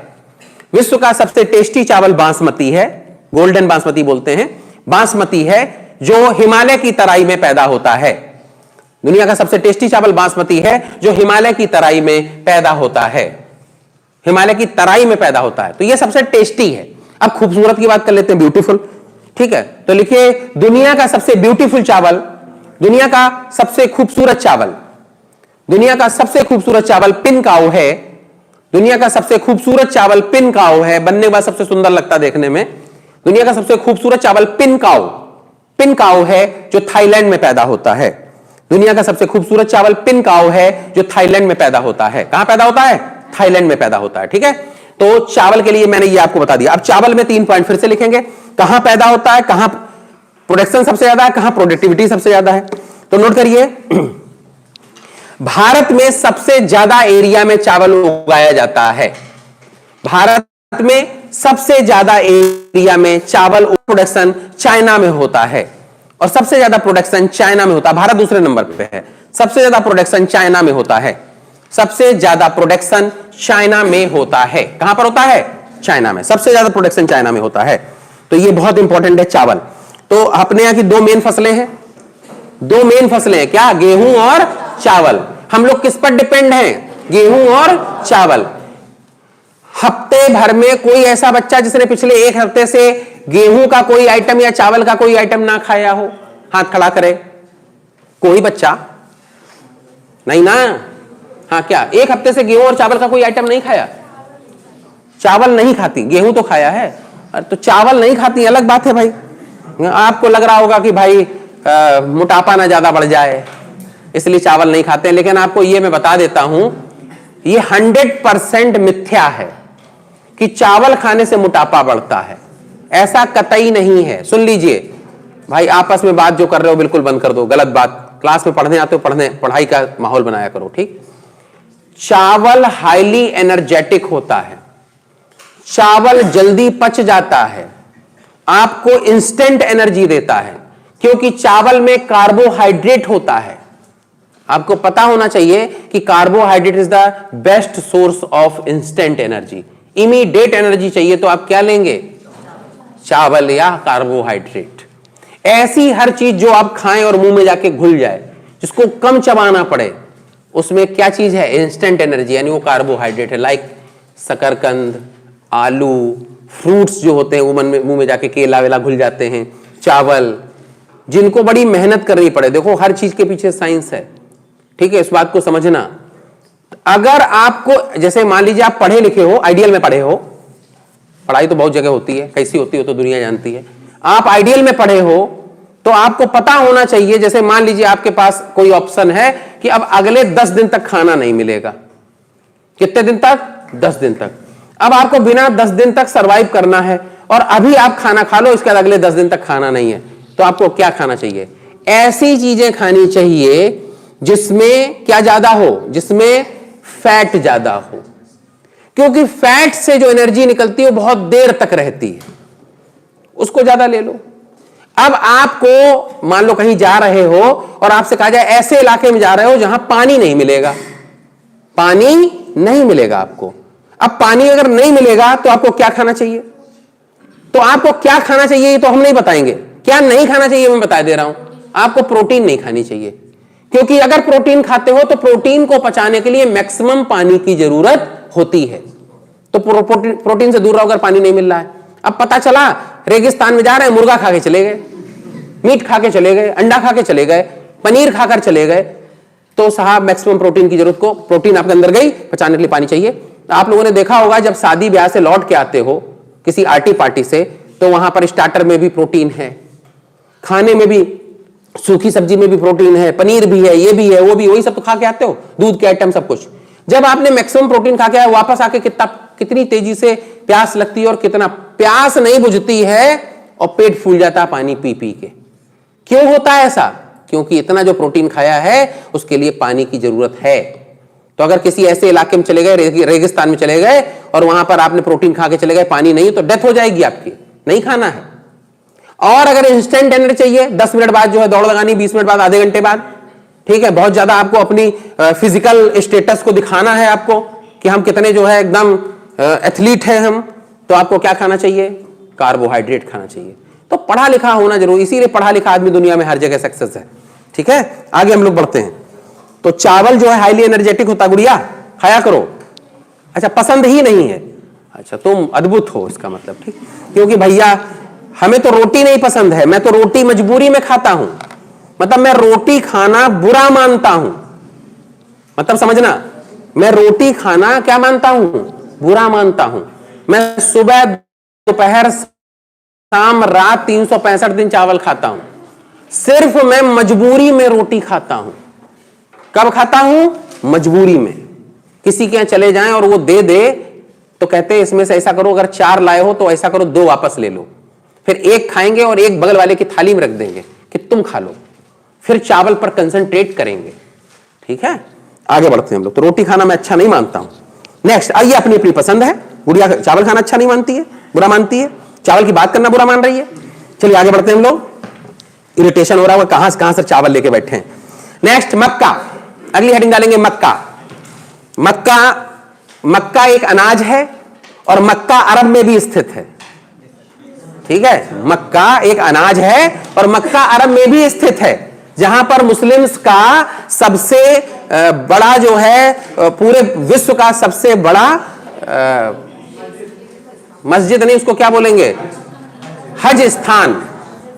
विश्व का सबसे टेस्टी चावल बासमती है, गोल्डन बासमती बोलते हैं, बासमती है जो हिमालय की तराई में पैदा होता है। दुनिया का सबसे टेस्टी चावल बासमती है जो हिमालय की तराई में पैदा होता है, हिमालय की तराई में पैदा होता है, तो यह सबसे टेस्टी है। अब खूबसूरत की बात कर लेते हैं, ब्यूटीफुल। ठीक है, तो लिखिए दुनिया का सबसे ब्यूटीफुल चावल, दुनिया का सबसे खूबसूरत चावल, दुनिया का सबसे खूबसूरत चावल पिनकाओ है। दुनिया का सबसे खूबसूरत चावल पिनकाओ है, बनने के बाद सबसे सुंदर लगता देखने में। दुनिया का सबसे खूबसूरत चावल पिनकाओ, पिनकाओ है जो थाईलैंड में पैदा होता है। दुनिया का सबसे खूबसूरत चावल पिनकाओ है जो थाईलैंड में पैदा होता है। कहां पैदा होता है? थाईलैंड में पैदा होता है। ठीक है, तो चावल के लिए मैंने ये आपको बता दिया। अब चावल में 3 पॉइंट फिर से लिखेंगे, कहां पैदा होता है, कहां प्रोडक्शन सबसे ज्यादा है, कहां प्रोडक्टिविटी सबसे ज्यादा है। तो नोट करिए, भारत में सबसे ज्यादा एरिया में चावल उगाया जाता है। भारत में सबसे ज्यादा एरिया में चावल प्रोडक्शन चाइना में होता है, और सबसे ज्यादा प्रोडक्शन चाइना में होता है। भारत दूसरे नंबर पे है, सबसे ज्यादा प्रोडक्शन चाइना में होता है। सबसे ज्यादा प्रोडक्शन चाइना में होता है। कहां पर होता है? चाइना में। सबसे ज्यादा प्रोडक्शन चाइना में होता है। तो ये बहुत इंपॉर्टेंट है चावल। तो अपने यहां की 2 मेन फसलें हैं, 2 मेन फसलें हैं, क्या? गेहूं और चावल। हम लोग किस पर डिपेंड हैं? गेहूं और चावल। हफ्ते भर में कोई ऐसा बच्चा जिसने पिछले 1 हफ्ते से गेहूं का कोई आइटम या चावल का कोई आइटम ना खाया हो, हाथ खड़ा करे। कोई बच्चा नहीं ना? हाँ, क्या 1 हफ्ते से गेहूं और चावल का कोई आइटम नहीं खाया? चावल नहीं खाती, गेहूं तो खाया है, तो चावल नहीं खाती अलग बात है भाई। आपको लग रहा होगा कि भाई मोटापा ना ज्यादा बढ़ जाए इसलिए चावल नहीं खाते हैं, लेकिन आपको ये मैं बता देता हूं, ये 100% मिथ्या है कि चावल खाने से मोटापा बढ़ता है। ऐसा कतई नहीं है। सुन लीजिए भाई, आपस में बात जो कर रहे हो बिल्कुल बंद कर दो, गलत बात। क्लास में पढ़ने आते हो, पढ़ाई का माहौल बनाया करो। ठीक, चावल हाईली एनर्जेटिक होता है, चावल जल्दी पच जाता है, आपको इंस्टेंट एनर्जी देता है, क्योंकि चावल में कार्बोहाइड्रेट होता है। आपको पता होना चाहिए कि carbohydrate is the best source of instant energy. Immediate energy चाहिए तो आप क्या लेंगे? चावल या कार्बोहाइड्रेट। ऐसी हर चीज जो आप खाएं और मुंह में जाके घुल जाए, जिसको कम चबाना पड़े, उसमें क्या चीज है? इंस्टेंट एनर्जी, यानी वो कार्बोहाइड्रेट है। लाइक शकरकंद, आलू, फ्रूट्स जो होते हैं वो मुंह में जाके केला वेला घुल जाते हैं। चावल जिनको बड़ी मेहनत करनी पड़े, देखो हर चीज के पीछे साइंस है। ठीक है, इस बात को समझना। अगर आपको, जैसे मान लीजिए आप पढ़े लिखे हो, आइडियल में पढ़े हो, पढ़ाई तो बहुत जगह होती है, कैसी होती हो तो दुनिया जानती है। आप आइडियल में पढ़े हो तो आपको पता होना चाहिए, जैसे मान लीजिए आपके पास कोई ऑप्शन है कि अब अगले 10 दिन तक खाना नहीं मिलेगा। कितने दिन तक? 10 दिन तक। अब आपको बिना 10 दिन तक सरवाइव करना है, और अभी आप खाना खा लो, इसके बाद अगले 10 दिन तक खाना नहीं है, तो आपको क्या खाना चाहिए? ऐसी चीजें खानी चाहिए जिसमें क्या ज्यादा हो? जिसमें फैट ज्यादा हो, क्योंकि फैट से जो एनर्जी निकलती है वो बहुत देर तक रहती है, उसको ज्यादा ले लो। अब आपको मान लो कहीं जा रहे हो और आपसे कहा जाए ऐसे इलाके में जा रहे हो जहां पानी नहीं मिलेगा, पानी नहीं मिलेगा आपको। अब पानी अगर नहीं मिलेगा तो आपको क्या खाना चाहिए? तो आपको क्या खाना चाहिए ये तो हम नहीं बताएंगे, क्या नहीं खाना चाहिए मैं बता दे रहा हूं। आपको प्रोटीन नहीं खानी चाहिए, क्योंकि अगर प्रोटीन खाते हो तो प्रोटीन को पचाने के लिए मैक्सिमम पानी की जरूरत होती है। तो प्रोटीन से दूर रहो अगर पानी नहीं मिल रहा है। अब पता चला रेगिस्तान में जा रहे हैं, मुर्गा खा के चले गए, मीट खा के चले गए, अंडा खा के चले गए, पनीर खाकर चले गए, तो साहब मैक्सिमम प्रोटीन की जरूरत को, प्रोटीन आपके अंदर गई, पचाने के लिए पानी चाहिए। तो आप लोगों ने देखा होगा जब शादी ब्याह से लौट के आते हो किसी आर्टी पार्टी से, तो वहां पर स्टार्टर में भी प्रोटीन है, खाने में भी सूखी सब्जी में भी प्रोटीन है, पनीर भी है, ये भी है, वो भी, वही सब तो खा के आते हो, दूध के आइटम सब कुछ। जब आपने मैक्सिमम प्रोटीन खा के आए, वापस आके कितनी तेजी से प्यास लगती है और कितना प्यास नहीं बुझती है और पेट फूल जाता है पानी पी पी के। क्यों होता है ऐसा? क्योंकि इतना जो प्रोटीन खाया है उसके लिए पानी की जरूरत है। तो अगर किसी ऐसे इलाके में चले गए, रेगिस्तान में चले गए और वहां पर आपने प्रोटीन खा के चले गए, पानी नहीं, तो डेथ हो जाएगी आपकी, नहीं खाना है। और अगर इंस्टेंट एनर्जी चाहिए, 10 मिनट बाद जो है दौड़ लगानी, 20 मिनट बाद, आधे घंटे बाद, ठीक है, बहुत ज्यादा आपको अपनी फिजिकल स्टेटस को दिखाना है आपको कि हम कितने जो है एकदम एथलीट है हम, तो आपको क्या खाना चाहिए? कार्बोहाइड्रेट खाना चाहिए। तो पढ़ा लिखा होना जरूरी, इसीलिए पढ़ा लिखा आदमी दुनिया में हर जगह सक्सेस है। ठीक है, आगे हम लोग बढ़ते हैं। तो चावल जो है हाईली एनर्जेटिक होता, गुड़िया खाया करो। अच्छा, पसंद ही नहीं है? अच्छा, तुम अद्भुत हो इसका मतलब, ठीक। क्योंकि भैया हमें तो रोटी नहीं पसंद है, मैं तो रोटी मजबूरी में खाता हूं, मतलब मैं रोटी खाना बुरा मानता हूं, मतलब समझना, मैं रोटी खाना क्या मानता हूं? बुरा मानता हूं। मैं सुबह, दोपहर, शाम, रात 365 दिन चावल खाता हूं, सिर्फ मैं मजबूरी में रोटी खाता हूं। कब खाता हूं? मजबूरी में। किसी के यहां चले जाएं और वो दे दे तो कहते हैं इसमें से ऐसा करो, अगर 4 लाए हो तो ऐसा करो 2 वापस ले लो, फिर 1 खाएंगे और 1 बगल वाले की थाली में रख देंगे कि तुम खा लो, फिर चावल पर कंसंट्रेट करेंगे। ठीक है, आगे बढ़ते हैं हम लोग। तो रोटी खाना मैं अच्छा नहीं मानता हूं। नेक्स्ट, आइए, अपनी अपनी पसंद है। गुड़िया चावल खाना अच्छा नहीं मानती है, बुरा मानती है, चावल की बात करना बुरा मान रही है। चलिए आगे बढ़ते हैं हम लोग। इरिटेशन हो रहा है, कहां से चावल लेके बैठे हैं। नेक्स्ट, मक्का, अगली हेडिंग डालेंगे मक्का। मक्का एक अनाज है और मक्का अरब में भी स्थित है। ठीक है, मक्का एक अनाज है और मक्का अरब में भी स्थित है, जहां पर मुस्लिम्स का सबसे बड़ा जो है, पूरे विश्व का सबसे बड़ा मस्जिद नहीं, उसको क्या बोलेंगे, हज स्थान।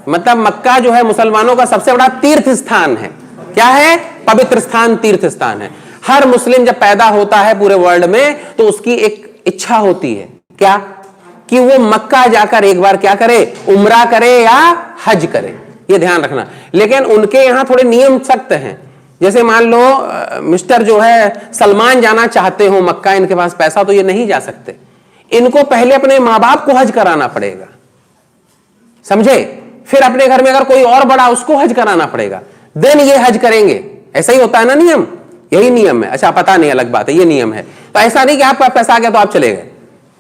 मतलब मक्का जो है मुसलमानों का सबसे बड़ा तीर्थ स्थान है। क्या है? पवित्र स्थान, तीर्थ स्थान है। हर मुस्लिम जब पैदा होता है पूरे वर्ल्ड में तो उसकी एक इच्छा होती है, क्या? कि वो मक्का जाकर एक बार क्या करे, उम्रा करे या हज करे। ये ध्यान रखना। लेकिन उनके यहां थोड़े नियम सख्त हैं। जैसे मान लो मिस्टर जो है सलमान जाना चाहते हो मक्का, इनके पास पैसा तो ये नहीं जा सकते, इनको पहले अपने मां बाप को हज कराना पड़ेगा, समझे? फिर अपने घर में अगर कोई और बड़ा, उसको हज कराना पड़ेगा, देन ये हज करेंगे। ऐसा ही होता है ना नियम, यही नियम है। अच्छा, पता नहीं, अलग बात है, ये नियम है। तो ऐसा नहीं कि आपका पैसा आ गया तो आप चले गए,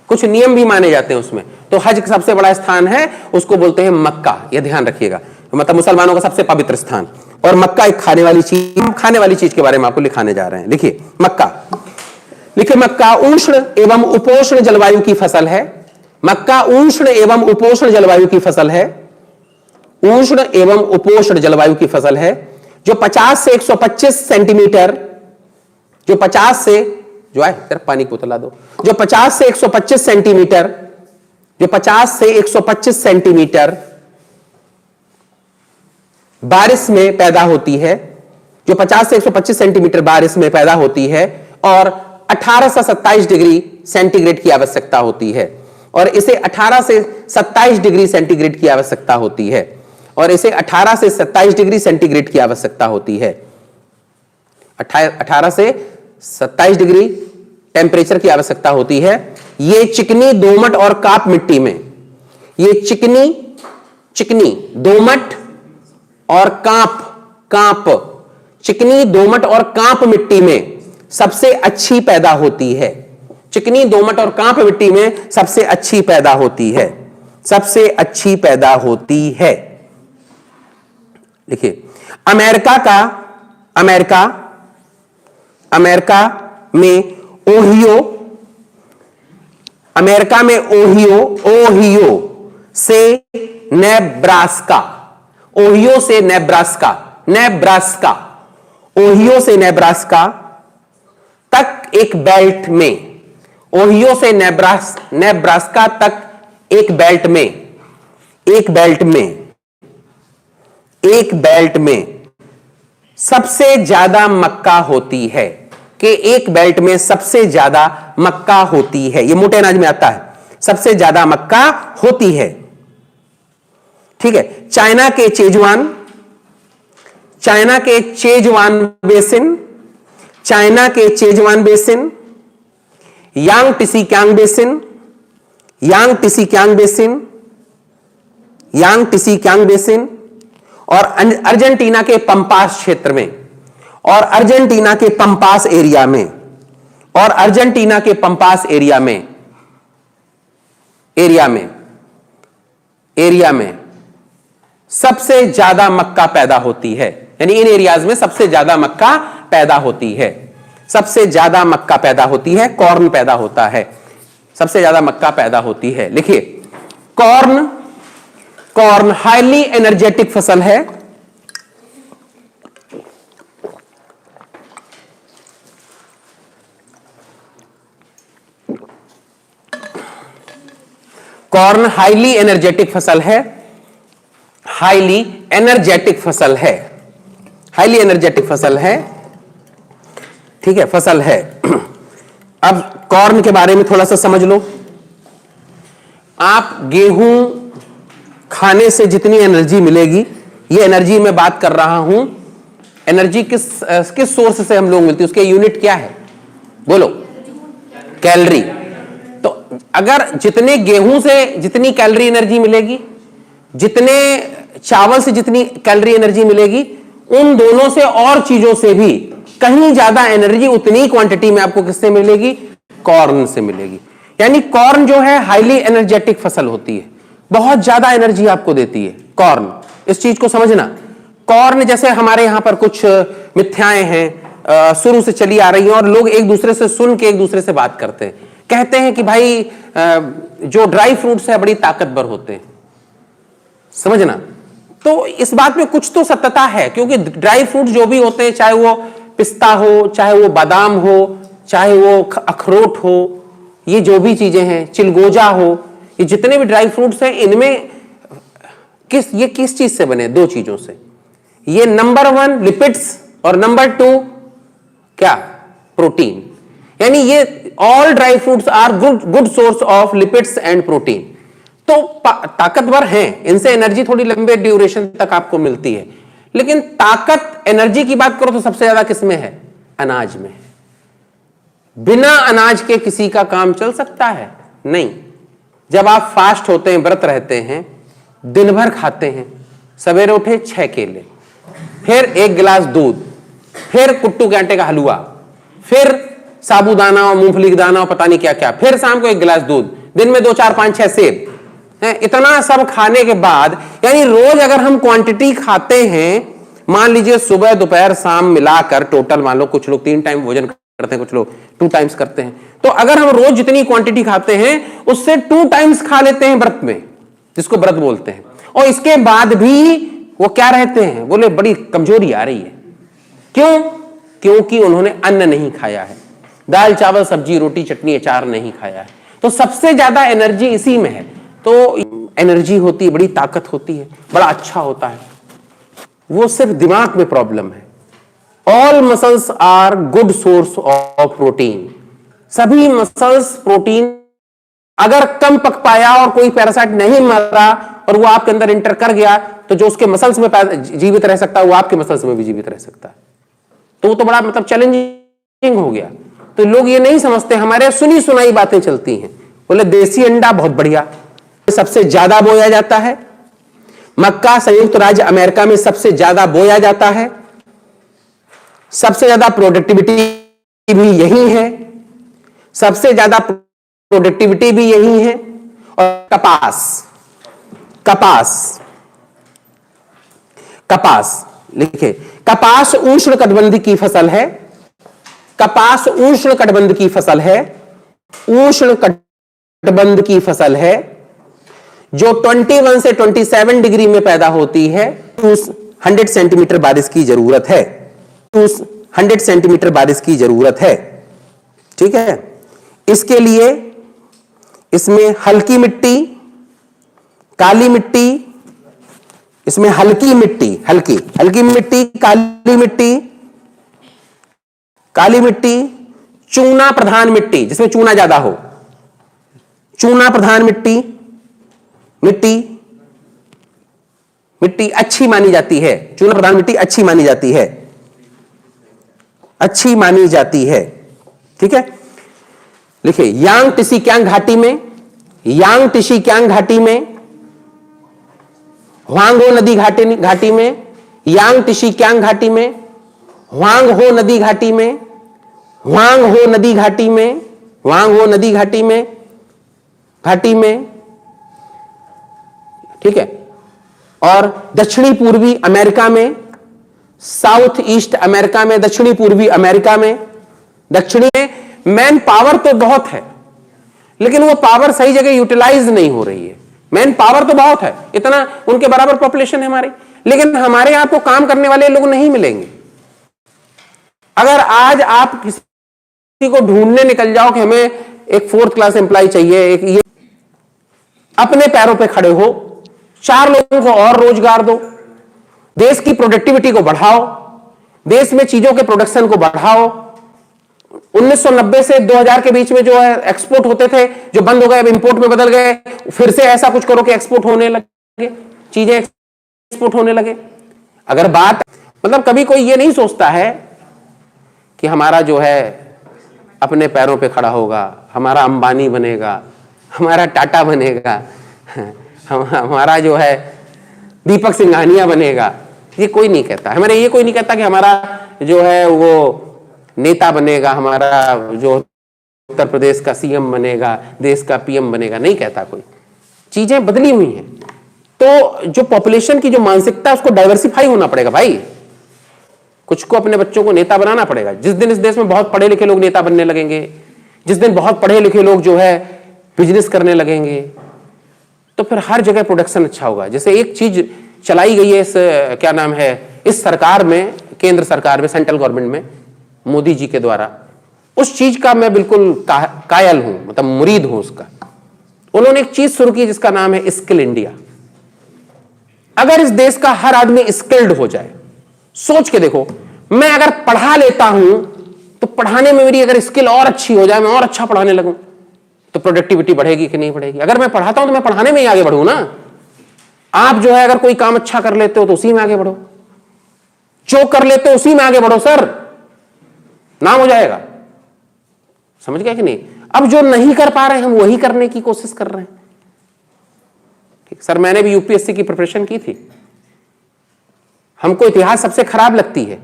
कुछ नियम भी माने जाते हैं उसमें। तो हज सबसे बड़ा स्थान है, उसको बोलते हैं मक्का, ये ध्यान रखिएगा। मतलब मुसलमानों का सबसे पवित्र स्थान। और मक्का एक खाने वाली चीज के बारे में आपको लिखाने जा रहे हैं। लिखिए मक्का, लिखिए मक्का उष्ण एवं उपोष्ण जलवायु की फसल है। मक्का उष्ण एवं उपोष्ण जलवायु की फसल है। उष्ण एवं उपोष्ण जलवायु की फसल है, जो 50 से 125 सेंटीमीटर, जो 50 से, जो है तेरा पानी को उतला दो, जो 50 से 125 सेंटीमीटर, जो 50 से 125 सेंटीमीटर बारिश में पैदा होती है, जो 50 से 125 सेंटीमीटर बारिश में पैदा होती है, और 18 से 27 डिग्री सेंटीग्रेड की आवश्यकता होती है। और इसे 18 से 27 डिग्री सेंटीग्रेड की आवश्यकता होती है, और इसे 18 से 27 डिग्री सेंटीग्रेड की आवश्यकता होती है। 18 से 27 डिग्री टेम्परेचर की आवश्यकता होती है। ये चिकनी, दोमट और काप मिट्टी में, ये चिकनी दोमट और कांप, चिकनी, दोमट और कांप मिट्टी में सबसे अच्छी पैदा होती है। चिकनी, दोमट और कांप मिट्टी में सबसे अच्छी पैदा होती है, सबसे अच्छी पैदा होती है। देखिए अमेरिका ओहियो से नेब्रास्का, ओहियो से नेब्रास्का तक एक बेल्ट में, ओहियो से नेब्रास्का तक एक बेल्ट में सबसे ज्यादा मक्का होती है, कि एक बेल्ट में सबसे ज्यादा मक्का होती है। ये मोटे अनाज में आता है, सबसे ज्यादा मक्का होती है। ठीक है, चाइना के चेजुआन, चाइना के चेजवान बेसिन, चाइना के Szechwan basin, Yangtze Kiang basin, Yangtze Kiang basin, Yangtze Kiang basin, और अर्जेंटीना के पंपास क्षेत्र में, और अर्जेंटीना के पंपास एरिया में, और अर्जेंटीना के पंपास एरिया में सबसे ज्यादा मक्का पैदा होती है। यानी इन एरियाज में सबसे ज्यादा मक्का पैदा होती है, सबसे ज्यादा मक्का पैदा होती है, कॉर्न पैदा होता है, सबसे ज्यादा मक्का पैदा होती है। लिखिए, कॉर्न हाईली एनर्जेटिक फसल है, कॉर्न हाईली एनर्जेटिक फसल है, हाईली एनर्जेटिक फसल है, हाईली एनर्जेटिक फसल है, ठीक है, फसल है। अब कॉर्न के बारे में थोड़ा सा समझ लो। आप गेहूं खाने से जितनी एनर्जी मिलेगी, ये एनर्जी मैं बात कर रहा हूं, एनर्जी किस सोर्स से हम लोग मिलती है, उसके यूनिट क्या है, बोलो, कैलोरी। तो अगर जितने गेहूं से जितनी कैलोरी एनर्जी मिलेगी, जितने चावल से जितनी कैलोरी एनर्जी मिलेगी, उन दोनों से और चीजों से भी कहीं ज्यादा एनर्जी उतनी क्वांटिटी में आपको किससे मिलेगी, कॉर्न से मिलेगी। यानी कॉर्न जो है हाईली एनर्जेटिक फसल होती है, बहुत ज्यादा एनर्जी आपको देती है कॉर्न। इस चीज को समझना। कॉर्न, जैसे हमारे यहां पर कुछ मिथ्याएं हैं शुरू से चली आ रही हैं, और लोग एक दूसरे से सुन के एक दूसरे से बात करते हैं, कहते हैं कि भाई जो ड्राई फ्रूट्स है बड़ी ताकतवर होते हैं, समझना। तो इस बात में कुछ तो सत्यता है, क्योंकि ड्राई फ्रूट जो भी होते हैं, चाहे वो पिस्ता हो, चाहे वो बादाम हो, चाहे वो अखरोट हो, ये जो भी चीजें हैं, चिलगोजा हो, ये जितने भी ड्राई फ्रूट्स हैं, इनमें ये किस चीज से बने, दो चीजों से। ये नंबर 1 लिपिड्स और नंबर 2 क्या, प्रोटीन। यानी ये all dry fruits are good source of lipids and protein. तो ताकतवर हैं, इनसे एनर्जी थोड़ी लंबे ड्यूरेशन तक आपको मिलती है। लेकिन ताकत, एनर्जी की बात करो तो सबसे ज्यादा किसमें है, अनाज में। बिना अनाज के किसी का काम चल सकता है, नहीं। जब आप फास्ट होते हैं, व्रत रहते हैं, दिन भर खाते हैं, सवेरे उठे 6 केले, फिर 1 गिलास दूध, फिर कुट्टू के आटे का हलवा, फिर साबूदाना और मूंगफली का दाना और पता नहीं क्या क्या, फिर शाम को 1 गिलास दूध, दिन में 2 4 5 6 सेब, इतना सब खाने के बाद, यानी रोज अगर हम क्वांटिटी खाते हैं, मान लीजिए सुबह दोपहर शाम मिलाकर टोटल, मान लो कुछ लोग 3 टाइम भोजन करते हैं, कुछ लोग 2 टाइम्स करते हैं, तो अगर हम रोज जितनी क्वांटिटी खाते हैं उससे 2 टाइम्स खा लेते हैं व्रत में, जिसको व्रत बोलते हैं, और इसके बाद भी वो क्या रहते हैं, बोले बड़ी कमजोरी आ रही है। क्यों? क्योंकि उन्होंने अन्न नहीं खाया है, दाल चावल सब्जी रोटी चटनी अचार नहीं खाया है। तो सबसे ज्यादा एनर्जी इसी में है। तो एनर्जी होती है, बड़ी ताकत होती है, बड़ा अच्छा होता है। वो सिर्फ दिमाग में प्रॉब्लम है। All muscles are good source of protein. सभी मसल्स प्रोटीन, अगर कम पक पाया और कोई पैरासाइट नहीं मरा और वो आपके अंदर इंटर कर गया, तो जो उसके मसल्स में जीवित रह सकता है वो आपके मसल्स में भी जीवित रह सकता है। तो वो तो बड़ा मतलब चैलेंजिंग हो गया। तो लोग ये नहीं समझते, हमारे सुनी सुनाई बातें चलती हैं। बोले देसी अंडा बहुत बढ़िया, सबसे ज्यादा बोया जाता है। मक्का संयुक्त राज्य अमेरिका में सबसे ज्यादा बोया जाता है, सबसे ज्यादा प्रोडक्टिविटी भी यही है, सबसे ज्यादा प्रोडक्टिविटी भी यही है। और कपास लिखे, कपास उष्णकटिबंध की फसल है, कपास उष्णकटिबंध की फसल है, उष्णकटिबंध की फसल है, जो 21 से 27 डिग्री में पैदा होती है। 100 सेंटीमीटर बारिश की जरूरत है, 100 सेंटीमीटर बारिश की जरूरत है, ठीक है। इसके लिए इसमें हल्की मिट्टी, काली मिट्टी, इसमें हल्की मिट्टी, हल्की मिट्टी, काली मिट्टी, चूना प्रधान मिट्टी, जिसमें चूना ज्यादा हो, चूना प्रधान मिट्टी, मिट्टी अच्छी मानी जाती है, चूना प्रधान मिट्टी अच्छी मानी जाती है, अच्छी मानी जाती है। ठीक है, लिखिए यांग टिसिक्यांग घाटी में, यांग टिसिक्यांग घाटी में, ह्वांग हो नदी घाटी में, यांग टिसिक्यांग घाटी में, ह्वांग हो नदी घाटी में, ह्वांग हो नदी घाटी में, ह्वांग हो नदी घाटी में, घाटी में। ठीक है, और दक्षिणी पूर्वी अमेरिका में, साउथ ईस्ट अमेरिका में, दक्षिणी पूर्वी अमेरिका में, दक्षिणी में मैन पावर तो बहुत है लेकिन वो पावर सही जगह यूटिलाइज नहीं हो रही है। मैन पावर तो बहुत है, इतना उनके बराबर पॉपुलेशन है हमारी, लेकिन हमारे यहां तो काम करने वाले लोग नहीं मिलेंगे। अगर आज आप किसी को ढूंढने निकल जाओ कि हमें एक 4th क्लास एम्प्लॉय चाहिए, एक ये अपने पैरों पे खड़े हो, 4 लोगों को और रोजगार दो, देश की प्रोडक्टिविटी को बढ़ाओ, देश में चीजों के प्रोडक्शन को बढ़ाओ। 1990 से 2000 के बीच में जो है एक्सपोर्ट होते थे, जो बंद हो गए, अब इंपोर्ट में बदल गए। फिर से ऐसा कुछ करो कि एक्सपोर्ट होने लगे, चीजें एक्सपोर्ट होने लगे। अगर बात मतलब कभी कोई ये नहीं सोचता है कि हमारा जो है अपने पैरों पे खड़ा होगा, हमारा अंबानी बनेगा, हमारा टाटा बनेगा, हमारा जो है दीपक सिंघानिया बनेगा, ये कोई नहीं कहता। हमारे ये कोई नहीं कहता कि हमारा जो है वो नेता बनेगा, हमारा जो उत्तर प्रदेश का सीएम बनेगा, देश का पीएम बनेगा, नहीं कहता कोई। चीजें बदली हुई हैं, तो जो पॉपुलेशन की जो मानसिकता है उसको डाइवर्सिफाई होना पड़ेगा भाई। कुछ को अपने बच्चों को नेता बनाना पड़ेगा। जिस दिन इस देश में बहुत पढ़े लिखे लोग नेता बनने लगेंगे, जिस दिन बहुत पढ़े लिखे लोग जो है बिजनेस करने लगेंगे, तो फिर हर जगह प्रोडक्शन अच्छा होगा। जैसे एक चीज चलाई गई है इस क्या नाम है इस सरकार में, केंद्र सरकार में, सेंट्रल गवर्नमेंट में, मोदी जी के द्वारा, उस चीज का मैं बिल्कुल कायल हूं, मतलब मुरीद हूं उसका। उन्होंने एक चीज शुरू की जिसका नाम है स्किल इंडिया। अगर इस देश का हर आदमी स्किल्ड हो जाए, सोच के देखो, मैं अगर पढ़ा लेता हूं तो पढ़ाने में मेरी अगर स्किल और अच्छी हो जाए, मैं और अच्छा पढ़ाने लगूं, तो प्रोडक्टिविटी बढ़ेगी कि नहीं बढ़ेगी? अगर मैं पढ़ाता हूं तो मैं पढ़ाने में ही आगे बढ़ूं ना। आप जो है अगर कोई काम अच्छा कर लेते हो तो उसी में आगे बढ़ो, जो कर लेते हो उसी में आगे बढ़ो सर, नाम हो जाएगा। समझ गया कि नहीं? अब जो नहीं कर पा रहे हैं हम वही करने की कोशिश कर रहे हैं। ठीक सर, मैंने भी यूपीएससी की प्रिपरेशन की थी, हमको इतिहास सबसे खराब लगती है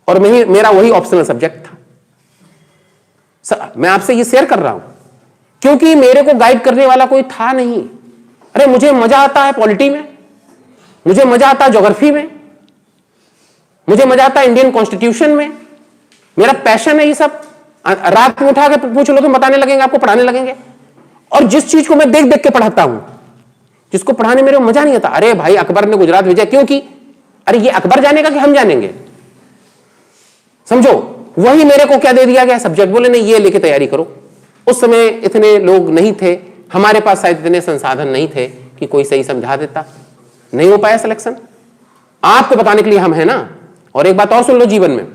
और मेरा वही ऑप्शनल सब्जेक्ट था। सर मैं आपसे ये शेयर कर रहा हूं क्योंकि मेरे को गाइड करने वाला कोई था नहीं। अरे मुझे मजा आता है पॉलिटी में, मुझे मजा आता है ज्योग्राफी में, मुझे मजा आता है इंडियन कॉन्स्टिट्यूशन में, मेरा पैशन है ये सब। रात में उठा के पूछ लो तो बताने लगेंगे, आपको पढ़ाने लगेंगे। और जिस चीज को मैं देख देख के पढ़ाता हूं, जिसको पढ़ाने मेरे को मजा नहीं आता, अरे भाई अकबर ने गुजरात भेजा क्योंकि अरे ये अकबर जानेगा कि हम जानेंगे? समझो, वही मेरे को क्या दे दिया गया सब्जेक्ट, बोले नहीं ये लेके तैयारी करो। उस समय इतने लोग नहीं थे, हमारे पास शायद इतने संसाधन नहीं थे कि कोई सही समझा देता, नहीं हो पाया सिलेक्शन। आपको बताने के लिए हम है ना। और एक बात और सुन लो, जीवन में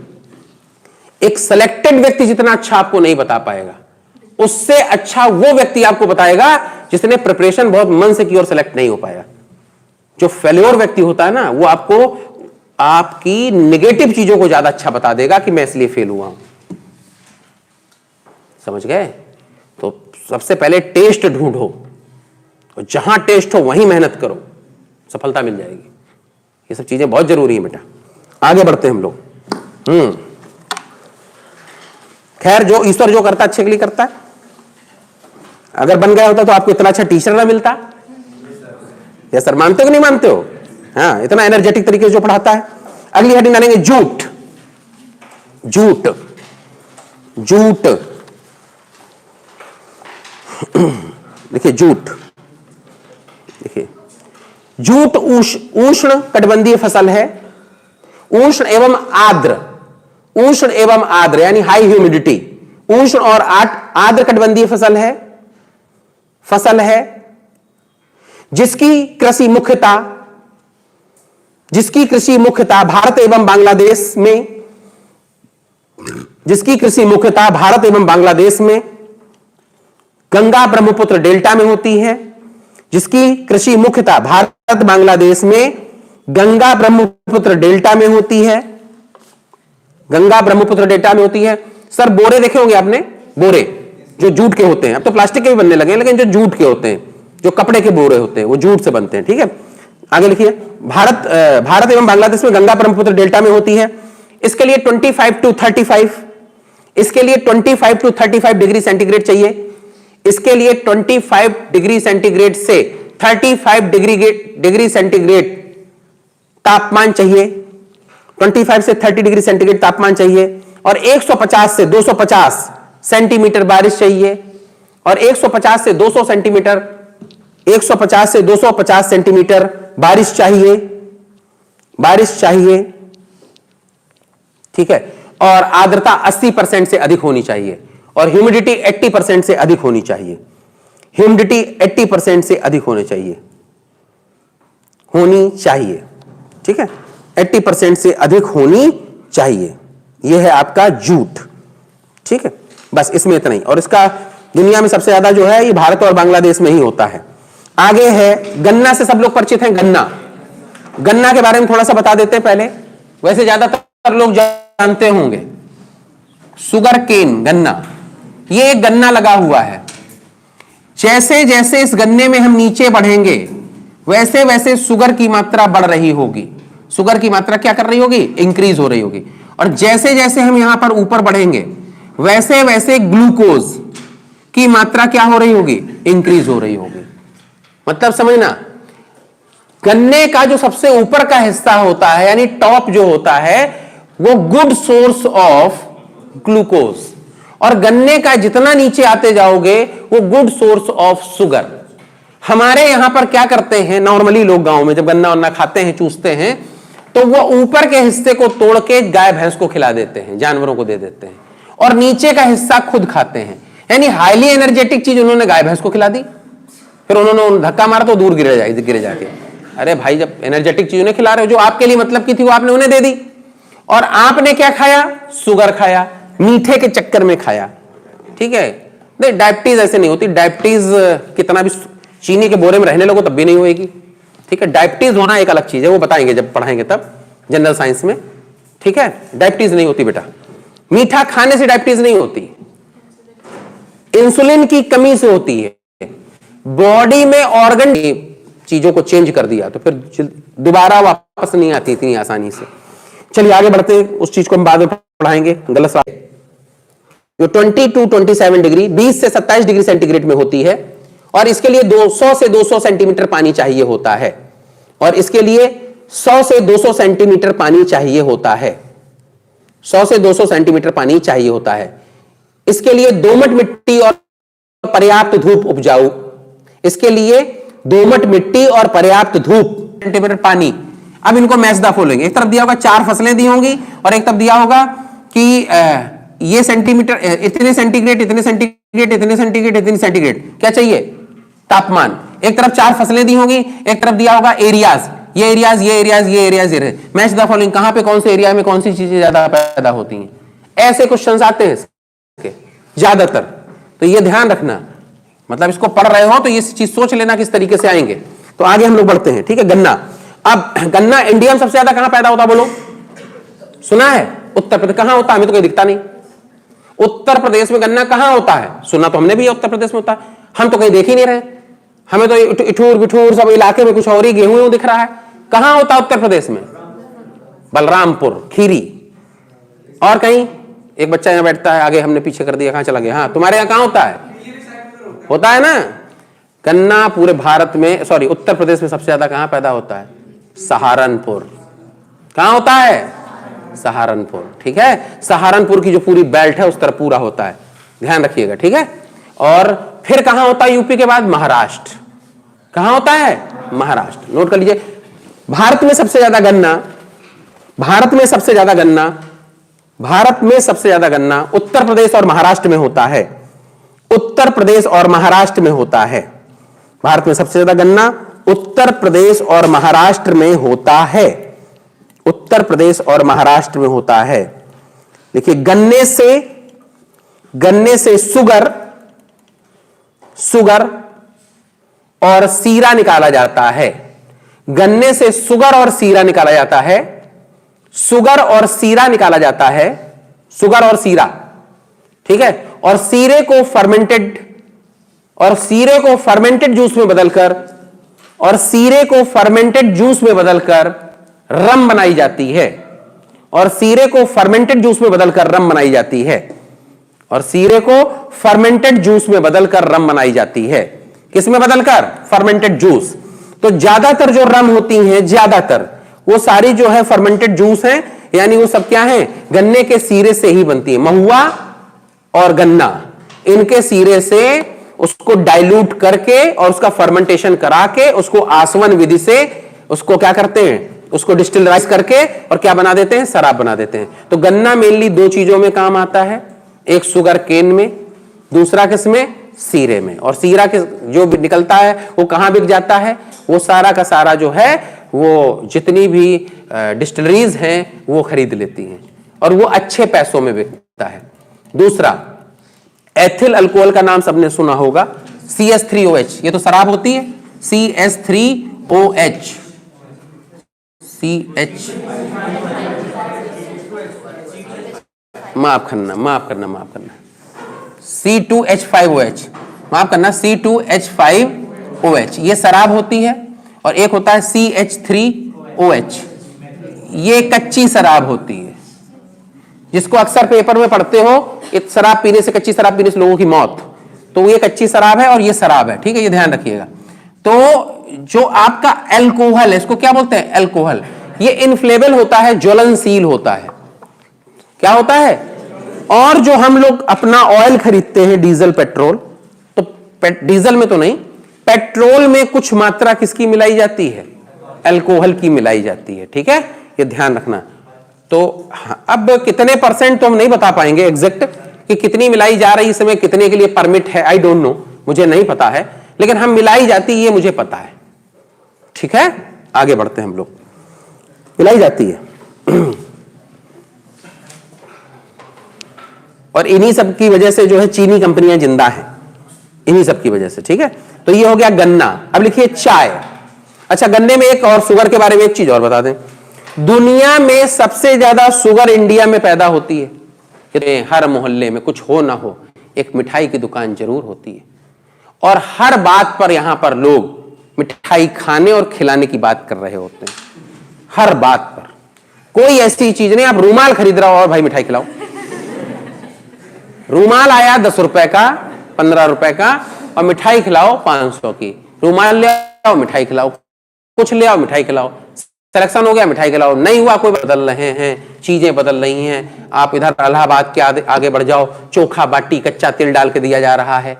एक सिलेक्टेड व्यक्ति जितना अच्छा आपको नहीं बता पाएगा, उससे अच्छा वो व्यक्ति आपको बताएगा जिसने प्रिपरेशन बहुत मन से की और सिलेक्ट नहीं हो पाया। जो फेल्योर व्यक्ति होता है ना, वो आपको आपकी नेगेटिव चीजों को ज्यादा अच्छा बता देगा कि मैं इसलिए फेल हुआ हूं। समझ गए? तो सबसे पहले टेस्ट ढूंढो, और जहां टेस्ट हो वहीं मेहनत करो, सफलता मिल जाएगी। ये सब चीजें बहुत जरूरी है बेटा। आगे बढ़ते हैं हम लोग। खैर, जो ईश्वर जो करता है अच्छे के लिए करता है। अगर बन गया होता तो आपको इतना अच्छा टीचर ना मिलता। ये सर मानते हो कि नहीं मानते हो? हाँ, इतना एनर्जेटिक तरीके से जो पढ़ाता है। अगली हेडिंग डालेंगे झूठ। झूठ झूठ देखिए झूठ, देखिए झूठ उष्ण कटिबंधीय फसल है। उष्ण एवं आर्द्र, उष्ण एवं आर्द्र यानी हाई ह्यूमिडिटी, उष्ण और आर्द्र कटिबंधीय फसल है जिसकी कृषि मुख्यतः भारत एवं बांग्लादेश में, जिसकी कृषि मुख्यतः भारत एवं बांग्लादेश में गंगा ब्रह्मपुत्र डेल्टा में होती है, जिसकी कृषि मुख्यतः भारत बांग्लादेश में गंगा ब्रह्मपुत्र डेल्टा में होती है, गंगा ब्रह्मपुत्र डेल्टा में होती है। सर बोरे देखे होंगे आपने, बोरे जो जूट के होते हैं, अब तो प्लास्टिक के भी बनने लगे हैं, लेकिन जो जूट के होते हैं, जो कपड़े के बोरे होते हैं, वो जूट से बनते हैं। ठीक है, आगे लिखिए। भारत एवं बांग्लादेश में गंगा ब्रह्मपुत्र डेल्टा में होती है। इसके लिए 25 to 35, इसके लिए 25 to 35 डिग्री सेंटीग्रेड चाहिए। इसके लिए 25 डिग्री सेंटीग्रेड से 35 डिग्री सेंटीग्रेड तापमान चाहिए। 25 से 30 डिग्री सेंटीग्रेड तापमान चाहिए, और 150 से 250 सेंटीमीटर बारिश चाहिए, और 150 से 200 सेंटीमीटर 150 से 250 सेंटीमीटर बारिश चाहिए, बारिश चाहिए। ठीक है, और आर्द्रता 80% से अधिक होनी चाहिए, और ह्यूमिडिटी 80% से अधिक होनी चाहिए। ह्यूमिडिटी 80% से अधिक होनी चाहिए, होनी चाहिए। ठीक है, 80% से अधिक होनी चाहिए। यह है आपका जूट। ठीक है, बस इसमें इतना ही। और इसका दुनिया में सबसे ज्यादा जो है ये भारत और बांग्लादेश में ही होता है। आगे है गन्ना, से सब लोग परिचित हैं। गन्ना, गन्ना के बारे में थोड़ा सा बता देते हैं पहले, वैसे ज्यादातर लोग जानते होंगे। सुगर केन, गन्ना, ये एक गन्ना लगा हुआ है। जैसे जैसे इस गन्ने में हम नीचे बढ़ेंगे वैसे वैसे शुगर की मात्रा बढ़ रही होगी। शुगर की मात्रा क्या कर रही होगी? इंक्रीज हो रही होगी। और जैसे जैसे हम यहां पर ऊपर बढ़ेंगे वैसे वैसे ग्लूकोज की मात्रा क्या हो रही होगी? इंक्रीज हो रही होगी। मतलब समझना, गन्ने का जो सबसे ऊपर का हिस्सा होता है, यानी टॉप जो होता है, वो गुड सोर्स ऑफ ग्लूकोज, और गन्ने का जितना नीचे आते जाओगे वो गुड सोर्स ऑफ शुगर। हमारे यहां पर क्या करते हैं नॉर्मली लोग गांव में, जब गन्ना वन्ना खाते हैं, चूसते हैं, तो वो ऊपर के हिस्से को तोड़ के गाय भैंस को खिला देते हैं, जानवरों को दे देते हैं, और नीचे का हिस्सा खुद खाते हैं। यानी हाईली एनर्जेटिक चीज उन्होंने गाय भैंस को खिला दी, फिर उन्होंने धक्का मारा तो दूर गिर जाके। अरे भाई, जब एनर्जेटिक चीज उन्हें खिला रहे हो जो आपके लिए मतलब की थी, वो आपने उन्हें दे दी, और आपने क्या खाया? शुगर खाया, मीठे के चक्कर में खाया। ठीक है, डायबिटीज ऐसे नहीं होती। डायबिटीज कितना भी चीनी के बोरे में रहने लगो तब भी नहीं होगी। ठीक है, डायबिटीज होना एक अलग चीज है, वो बताएंगे जब पढ़ाएंगे तब जनरल साइंस में। ठीक है, डायबिटीज नहीं होती बेटा, मीठा खाने से डायबिटीज नहीं होती, इंसुलिन की कमी से होती है। बॉडी में ऑर्गन चीजों को चेंज कर दिया तो फिर दोबारा वापस नहीं आती इतनी आसानी से। चलिए आगे बढ़ते हैं, उस चीज को हम बाद में पढ़ाएंगे। गलत सवाल, जो 20 to 27 डिग्री 20 से 27 डिग्री सेंटीग्रेड में होती है, और इसके लिए 200 से 200 सेंटीमीटर पानी चाहिए होता है, और इसके लिए 100 से 200 सेंटीमीटर पानी चाहिए होता है। 100 से 200 सेंटीमीटर पानी चाहिए होता है। इसके लिए दोमट मिट्टी और पर्याप्त धूप उपजाऊ। इसके लिए दोमट मिट्टी और पर्याप्त धूप, सेंटीमीटर पानी। अब इनको मैच द फॉलोइंग, एक तरफ दिया होगा 4 फसलें दी होंगी, और एक तरफ दिया होगा कि ये सेंटीमीटर, इतने सेंटीग्रेड, इतने सेंटीग्रेड, इतने सेंटीग्रेड, इतने सेंटीग्रेड, क्या चाहिए? तापमान। एक तरफ 4 फसलें दी होंगी, एक तरफ दिया होगा एरियाज, ये एरियाज, ये एरियाज, ये एरियाज, ये मैच द फॉलोइंग, कहां पे कौन से एरिया में कौन सी चीजें ज्यादा पैदा होती हैं। ऐसे क्वेश्चंस आते हैं ज्यादातर, तो ये ध्यान रखना। मतलब इसको पढ़ रहे हो तो ये चीज सोच लेना किस तरीके से आएंगे। तो आगे हम लोग बढ़ते हैं। ठीक है, गन्ना। अब गन्ना इंडिया में सबसे ज्यादा कहां पैदा होता, बोलो? सुना है? उत्तर प्रदेश। कहां होता है? हमें तो कोई दिखता नहीं। उत्तर प्रदेश में गन्ना कहां होता है? सुना तो हमने भी उत्तर प्रदेश में होता है, हम तो कहीं देख ही नहीं रहे। हमें तो इठूर बिठूर सब इलाके में कुछ और ही गेहूं दिख रहा है। कहां होता है उत्तर प्रदेश में? बलरामपुर, खीरी। और कहीं एक बच्चा यहां बैठता है आगे, हमने पीछे कर दिया, कहां चला गया? हाँ, तुम्हारे यहां कहां होता है? होता है ना गन्ना पूरे भारत में, सॉरी उत्तर प्रदेश में सबसे ज्यादा कहां पैदा होता है? सहारनपुर। कहां होता है? सहारनपुर। ठीक है, सहारनपुर की जो पूरी बेल्ट है उस तरफ पूरा होता है, ध्यान रखिएगा। ठीक है, और फिर कहां होता है यूपी के बाद? महाराष्ट्र। कहां होता है? महाराष्ट्र। नोट कर लीजिए, भारत में सबसे ज्यादा गन्ना, भारत में सबसे ज्यादा गन्ना, भारत में सबसे ज्यादा गन्ना उत्तर प्रदेश और महाराष्ट्र में होता है। उत्तर प्रदेश और महाराष्ट्र में होता है। भारत में सबसे ज्यादा गन्ना उत्तर प्रदेश और महाराष्ट्र में होता है। उत्तर प्रदेश और महाराष्ट्र में होता है। देखिए, गन्ने से शुगर और सीरा निकाला जाता है। गन्ने से सुगर और सीरा निकाला जाता है, सुगर और सीरा निकाला जाता है, सुगर और सीरा, ठीक है। और सीरे को फर्मेंटेड जूस में बदलकर, और सीरे को फर्मेंटेड जूस में बदलकर रम बनाई जाती है, और सीरे को फर्मेंटेड जूस में बदलकर रम बनाई जाती है, और सीरे को फर्मेंटेड जूस में बदलकर रम बनाई जाती है। किसमें बदलकर? Fermented juice. तो ज्यादातर जो रम होती हैं, ज्यादातर वो सारी जो है फर्मेंटेड जूस हैं, यानी वो सब क्या है? गन्ने के सीरे से ही बनती है। महुआ और गन्ना, इनके सीरे से उसको डाइल्यूट करके और उसका फर्मेंटेशन करा के उसको आसवन विधि से उसको क्या करते हैं? उसको डिस्टिलराइज करके और क्या बना देते हैं? शराब बना देते हैं। तो गन्ना मेनली दो चीजों में काम आता है, एक शुगर केन में, दूसरा किसमें? सीरे में। और सीरा के जो भी निकलता है वो कहां बिक जाता है? वो सारा का सारा जो है वो जितनी भी डिस्टिलरीज हैं वो खरीद लेती हैं और वो अच्छे पैसों में बिकता है। दूसरा, एथिल अल्कोहल का नाम सबने सुना होगा, CH3OH, ये तो शराब होती है, CH3OH, CH, माफ करना, C2H5OH, माफ करना, C2H5OH, ये शराब होती है। और एक होता है CH3OH, ये कच्ची शराब होती है, जिसको अक्सर पेपर में पढ़ते हो, इस शराब पीने से, कच्ची शराब पीने से लोगों की मौत, तो ये कच्ची शराब है और ये शराब है, ठीक है, ये ध्यान रखिएगा। तो जो आपका अल्कोहल है, इसको क्या बोलते हैं? अल्कोहल। ये इनफ्लेमेबल होता है, ज्वलनशील होता है। क्या होता है? और जो हम लोग अपना ऑयल खरीदते हैं, डीजल पेट्रोल, तो डीजल में तो नहीं, पेट्रोल में कुछ मात्रा किसकी मिलाई जाती है? अल्कोहल की मिलाई जाती है, ठीक है, ये ध्यान रखना। तो अब कितने परसेंट तो हम नहीं बता पाएंगे एग्जैक्ट कि कितनी मिलाई जा रही, इस समय कितने के लिए परमिट है, आई डोंट नो, मुझे नहीं पता है, लेकिन हम मिलाई जाती ये मुझे पता है, ठीक है। आगे बढ़ते हैं हम लोग। मिलाई जाती है और इन्हीं सब की वजह से जो है चीनी कंपनियां जिंदा हैं, इन्हीं सब की वजह से, ठीक है। तो ये हो गया गन्ना। अब लिखिए चाय। अच्छा, गन्ने में एक और शुगर के बारे में एक चीज और बता दें, दुनिया में सबसे ज्यादा शुगर इंडिया में पैदा होती है। हर मोहल्ले में कुछ हो ना हो एक मिठाई की दुकान जरूर होती है, और हर बात पर यहां पर लोग मिठाई खाने और खिलाने की बात कर रहे होते हैं, हर बात पर। कोई ऐसी चीज नहीं, आप रूमाल खरीद रहा हो और भाई मिठाई खिलाओ, रूमाल आया 10 रुपए का, 15 रुपए का, और मिठाई खिलाओ 500 की। रूमाल ले आओ, मिठाई खिलाओ, कुछ ले आओ, मिठाई खिलाओ, सिलेक्शन हो गया, मिठाई खिलाओ, नहीं हुआ कोई, बदल रहे हैं, चीजें बदल रही हैं। आप इधर इलाहाबाद के आगे बढ़ जाओ, चोखा बाटी कच्चा तिल डाल के दिया जा रहा है,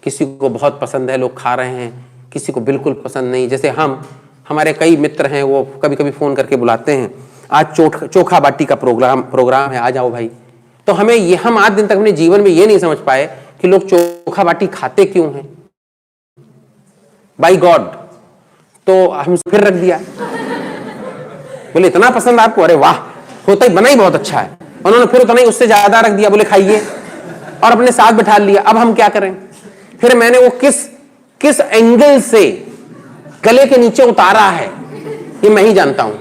किसी को बहुत पसंद है, लोग खा रहे हैं, किसी को बिल्कुल पसंद नहीं। जैसे हमारे कई मित्र हैं, वो कभी कभी फोन करके बुलाते हैं, आज चोखा बाटी का प्रोग्राम है, आ जाओ भाई। तो हम आज दिन तक अपने जीवन में ये नहीं समझ पाए कि लोग चोखा बाटी खाते क्यों हैं, बाई गॉड। तो हम फिर रख दिया, बोले इतना पसंद आपको, अरे वाह, होता ही बना ही बहुत अच्छा है, उन्होंने फिर उतना ही उससे ज्यादा रख दिया, बोले खाइए, और अपने साथ बिठा लिया। अब हम क्या करें? फिर मैंने वो किस एंगल से गले के नीचे उतारा है ये मैं ही जानता हूं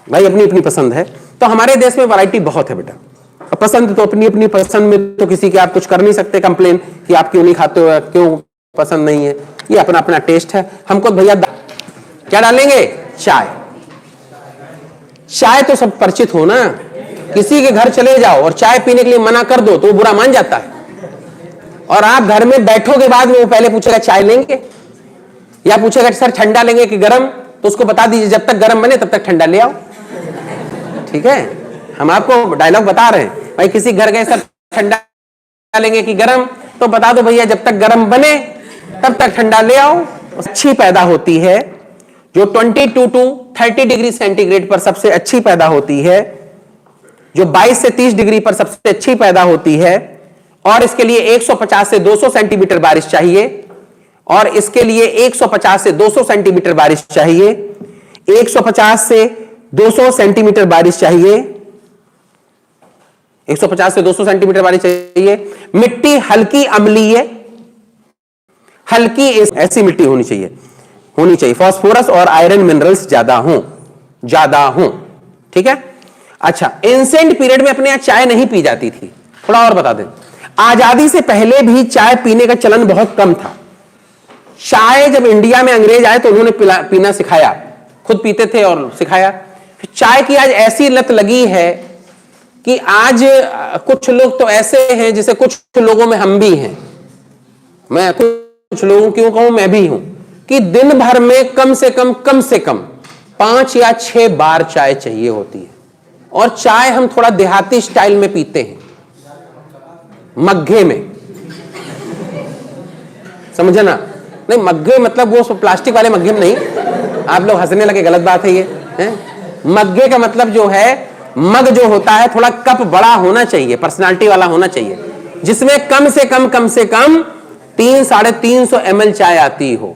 भाई, अपनी अपनी पसंद है। तो हमारे देश में वैरायटी बहुत है बेटा, पसंद तो अपनी अपनी पसंद में तो किसी के आप कुछ कर नहीं सकते कंप्लेन कि आप क्यों नहीं खाते हो, क्यों पसंद नहीं है, ये अपना अपना टेस्ट है। हमको भैया क्या डालेंगे? चाय। चाय तो सब परिचित हो ना, किसी के घर चले जाओ और चाय पीने के लिए मना कर दो तो वो बुरा मान जाता है, और आप घर में बैठोगे बाद में वो पहले पूछेगा चाय लेंगे, या पूछेगा सर ठंडा लेंगे कि गरम, तो उसको बता दीजिए जब तक गरम बने तब तक ठंडा ले आओ, ठीक है। हम आपको डायलॉग बता रहे हैं भाई, किसी घर गए सर ठंडा लेंगे कि गरम, तो बता दो भैया जब तक गरम बने तब तक ठंडा ले आओ। अच्छी पैदा होती है जो 22 to 30 डिग्री सेंटीग्रेड पर सबसे अच्छी पैदा होती है, जो 22 से 30 डिग्री पर सबसे अच्छी पैदा होती है, और इसके लिए 150 से 200 सेंटीमीटर बारिश चाहिए, और इसके लिए 150 से 200 सेंटीमीटर बारिश चाहिए, 150 से 200 सेंटीमीटर बारिश चाहिए, 150 से 200 सेंटीमीटर बारिश चाहिए। मिट्टी हल्की अम्लीय, हल्की ऐसी मिट्टी होनी चाहिए। होनी चाहिए, फास्फोरस और आयरन मिनरल्स ज्यादा हों। ठीक है। अच्छा, एंसेंट पीरियड में अपने यहां चाय नहीं पी जाती थी, थोड़ा और बता दें। आजादी से पहले भी चाय पीने का चलन बहुत कम था। चाय जब इंडिया में अंग्रेज आए तो उन्होंने पीना सिखाया, खुद पीते थे और सिखाया। चाय की आज ऐसी लत लगी है कि आज कुछ लोग तो ऐसे हैं, जैसे कुछ लोगों में हम भी हैं, मैं कुछ लोगों क्यों कहूं, मैं भी हूं, कि दिन भर में कम से कम 5 या 6 बार चाय चाहिए होती है। और चाय हम थोड़ा देहाती स्टाइल में पीते हैं, मग्गे में, समझे ना? नहीं, मग्गे मतलब वो प्लास्टिक वाले मग्गे में नहीं, आप लोग हंसने लगे, गलत बात है ये है? मग्गे का मतलब जो है, मग जो होता है थोड़ा कप बड़ा होना चाहिए, पर्सनालिटी वाला होना चाहिए, जिसमें कम से कम 300-350 ml चाय आती हो।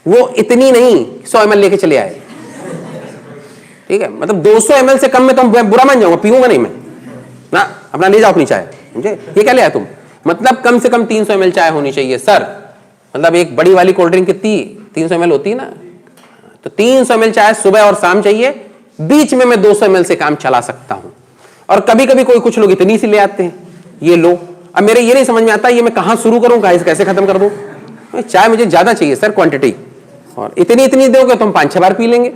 वो इतनी नहीं 100 ml लेके चले आए, ठीक है? मतलब 200 ml से कम में तो बुरा मान जाऊंगा, पीऊंगा नहीं मैं ना, अपना ले जाओ अपनी चाय, समझे? ये क्या ले आया तुम? मतलब कम से कम 300 ml चाय होनी चाहिए सर। मतलब एक बड़ी वाली कोल्ड ड्रिंक कितनी 300 ml होती है ना, तो 300 ml चाय सुबह और शाम चाहिए। बीच में मैं 200 ml से काम चला सकता हूं। और कभी कभी कुछ लोग इतनी सी ले आते हैं, ये लो। अब मेरे ये नहीं समझ में आता ये मैं कहां शुरू करूं, कैसे खत्म कर दूं? चाय मुझे ज्यादा चाहिए सर, क्वांटिटी, और इतनी दोगे तो हम 5-6 बार पी लेंगे।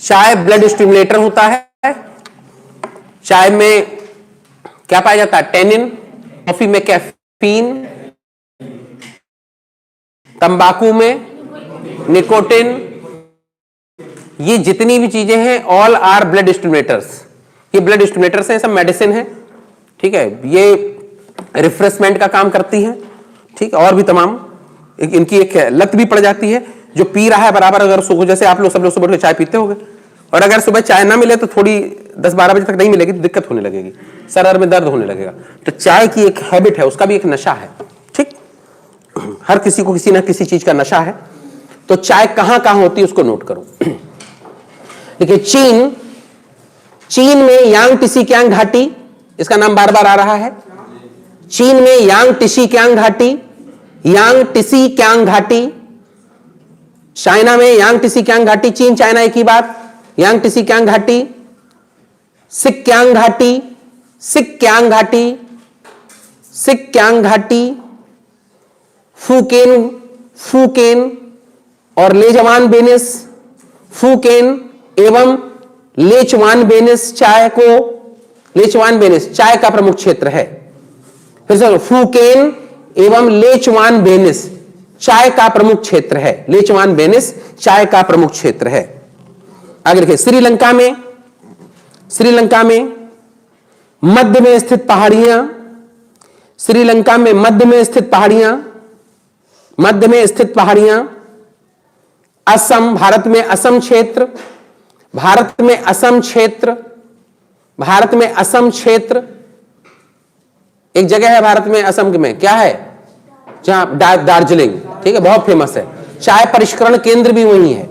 चाय ब्लड स्टिमुलेटर होता है। चाय में क्या पाया जाता है? टेनिन। कॉफी में कैफीन, तंबाकू में निकोटिन। ये जितनी भी चीजें हैं ऑल आर ब्लड स्टिमुलेटर्स। ये ब्लड स्टिमुलेटर्स हैं, सब मेडिसिन है, ठीक है? ये रिफ्रेशमेंट का काम करती है, ठीक है? और भी तमाम इनकी एक लत भी पड़ जाती है। जो पी रहा है बराबर, अगर सुबह, जैसे आप लोग सब लोग सुबह चाय पीते होंगे, और अगर सुबह चाय ना मिले तो थोड़ी 10-12 बजे तक नहीं मिलेगी तो दिक्कत होने लगेगी, सर में दर्द होने लगेगा। तो चाय की एक हैबिट है, उसका भी एक नशा है, ठीक? हर किसी को किसी ना किसी चीज का नशा है। तो चाय कहां कहां होती है उसको नोट करो। देखिए, चीन में यांग टिसिक्यांग घाटी, इसका नाम बार बार आ रहा है। चीन में यांग टिसिक्यांग घाटी। चाइना में यांग टिसिक्यांग घाटी, चीन चाइना एक ही बात। यांग टिसिक्यांग घाटी, सिक्यांग घाटी, फूकेन और लेचवान बेनिस। फूकेन एवं लेचवान बेनिस चाय का प्रमुख क्षेत्र है। फिर से, फूकेन एवं लेचवान बेनिस चाय का प्रमुख क्षेत्र है। लेचवान बेनिस चाय का प्रमुख क्षेत्र है। आगे देखिए, श्रीलंका में मध्य में स्थित पहाड़ियां, श्रीलंका में मध्य में स्थित पहाड़ियां। असम, भारत में असम क्षेत्र, एक जगह है भारत में, असम में क्या है, जहां दार्जिलिंग, ठीक है, बहुत फेमस है। चाय परिष्करण केंद्र भी वही है,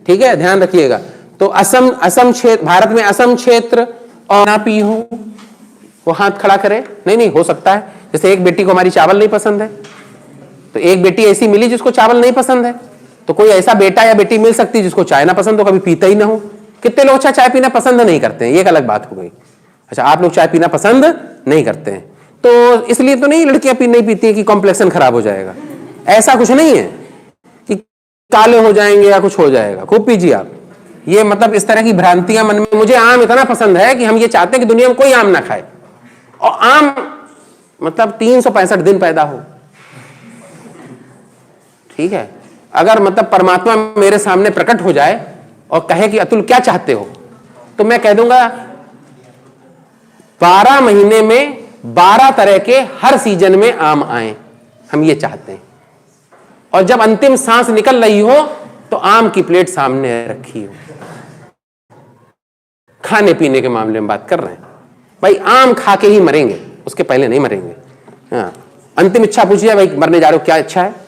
ठीक है, ध्यान रखिएगा। तो असम क्षेत्र, भारत में असम क्षेत्र। और ना पी हो वो हाथ खड़ा करे। नहीं, हो सकता है, जैसे एक बेटी को हमारी चावल नहीं पसंद है, तो एक बेटी ऐसी मिली जिसको चावल नहीं पसंद है, तो कोई ऐसा बेटा या बेटी मिल सकती है जिसको चाय ना पसंद हो, कभी पीता ही ना हो। कितने लोग अच्छा चाय पीना पसंद नहीं करते हैं, ये एक अलग बात हो गई। अच्छा, आप लोग चाय पीना पसंद नहीं करते हैं, तो इसलिए तो नहीं लड़कियां नहीं पीती है कि कॉम्प्लेक्शन खराब हो जाएगा, ऐसा कुछ नहीं है कि काले हो जाएंगे या कुछ हो जाएगा। खूब पीजिए आप। ये मतलब इस तरह की भ्रांतियां मन में, मुझे आम इतना पसंद है कि हम ये चाहते हैं कि दुनिया में कोई आम ना खाए, और आम मतलब 365 दिन पैदा हो, ठीक है? अगर मतलब परमात्मा मेरे सामने प्रकट हो जाए और कहे कि अतुल क्या चाहते हो, तो मैं कह दूंगा 12 महीने में 12 तरह के हर सीजन में आम आए, हम ये चाहते हैं। और जब अंतिम सांस निकल रही हो तो आम की प्लेट सामने रखी हो। खाने पीने के मामले में बात कर रहे हैं भाई, आम खा के ही मरेंगे, उसके पहले नहीं मरेंगे। हाँ, अंतिम इच्छा पूछिए भाई, मरने जा रहे हो, क्या इच्छा है?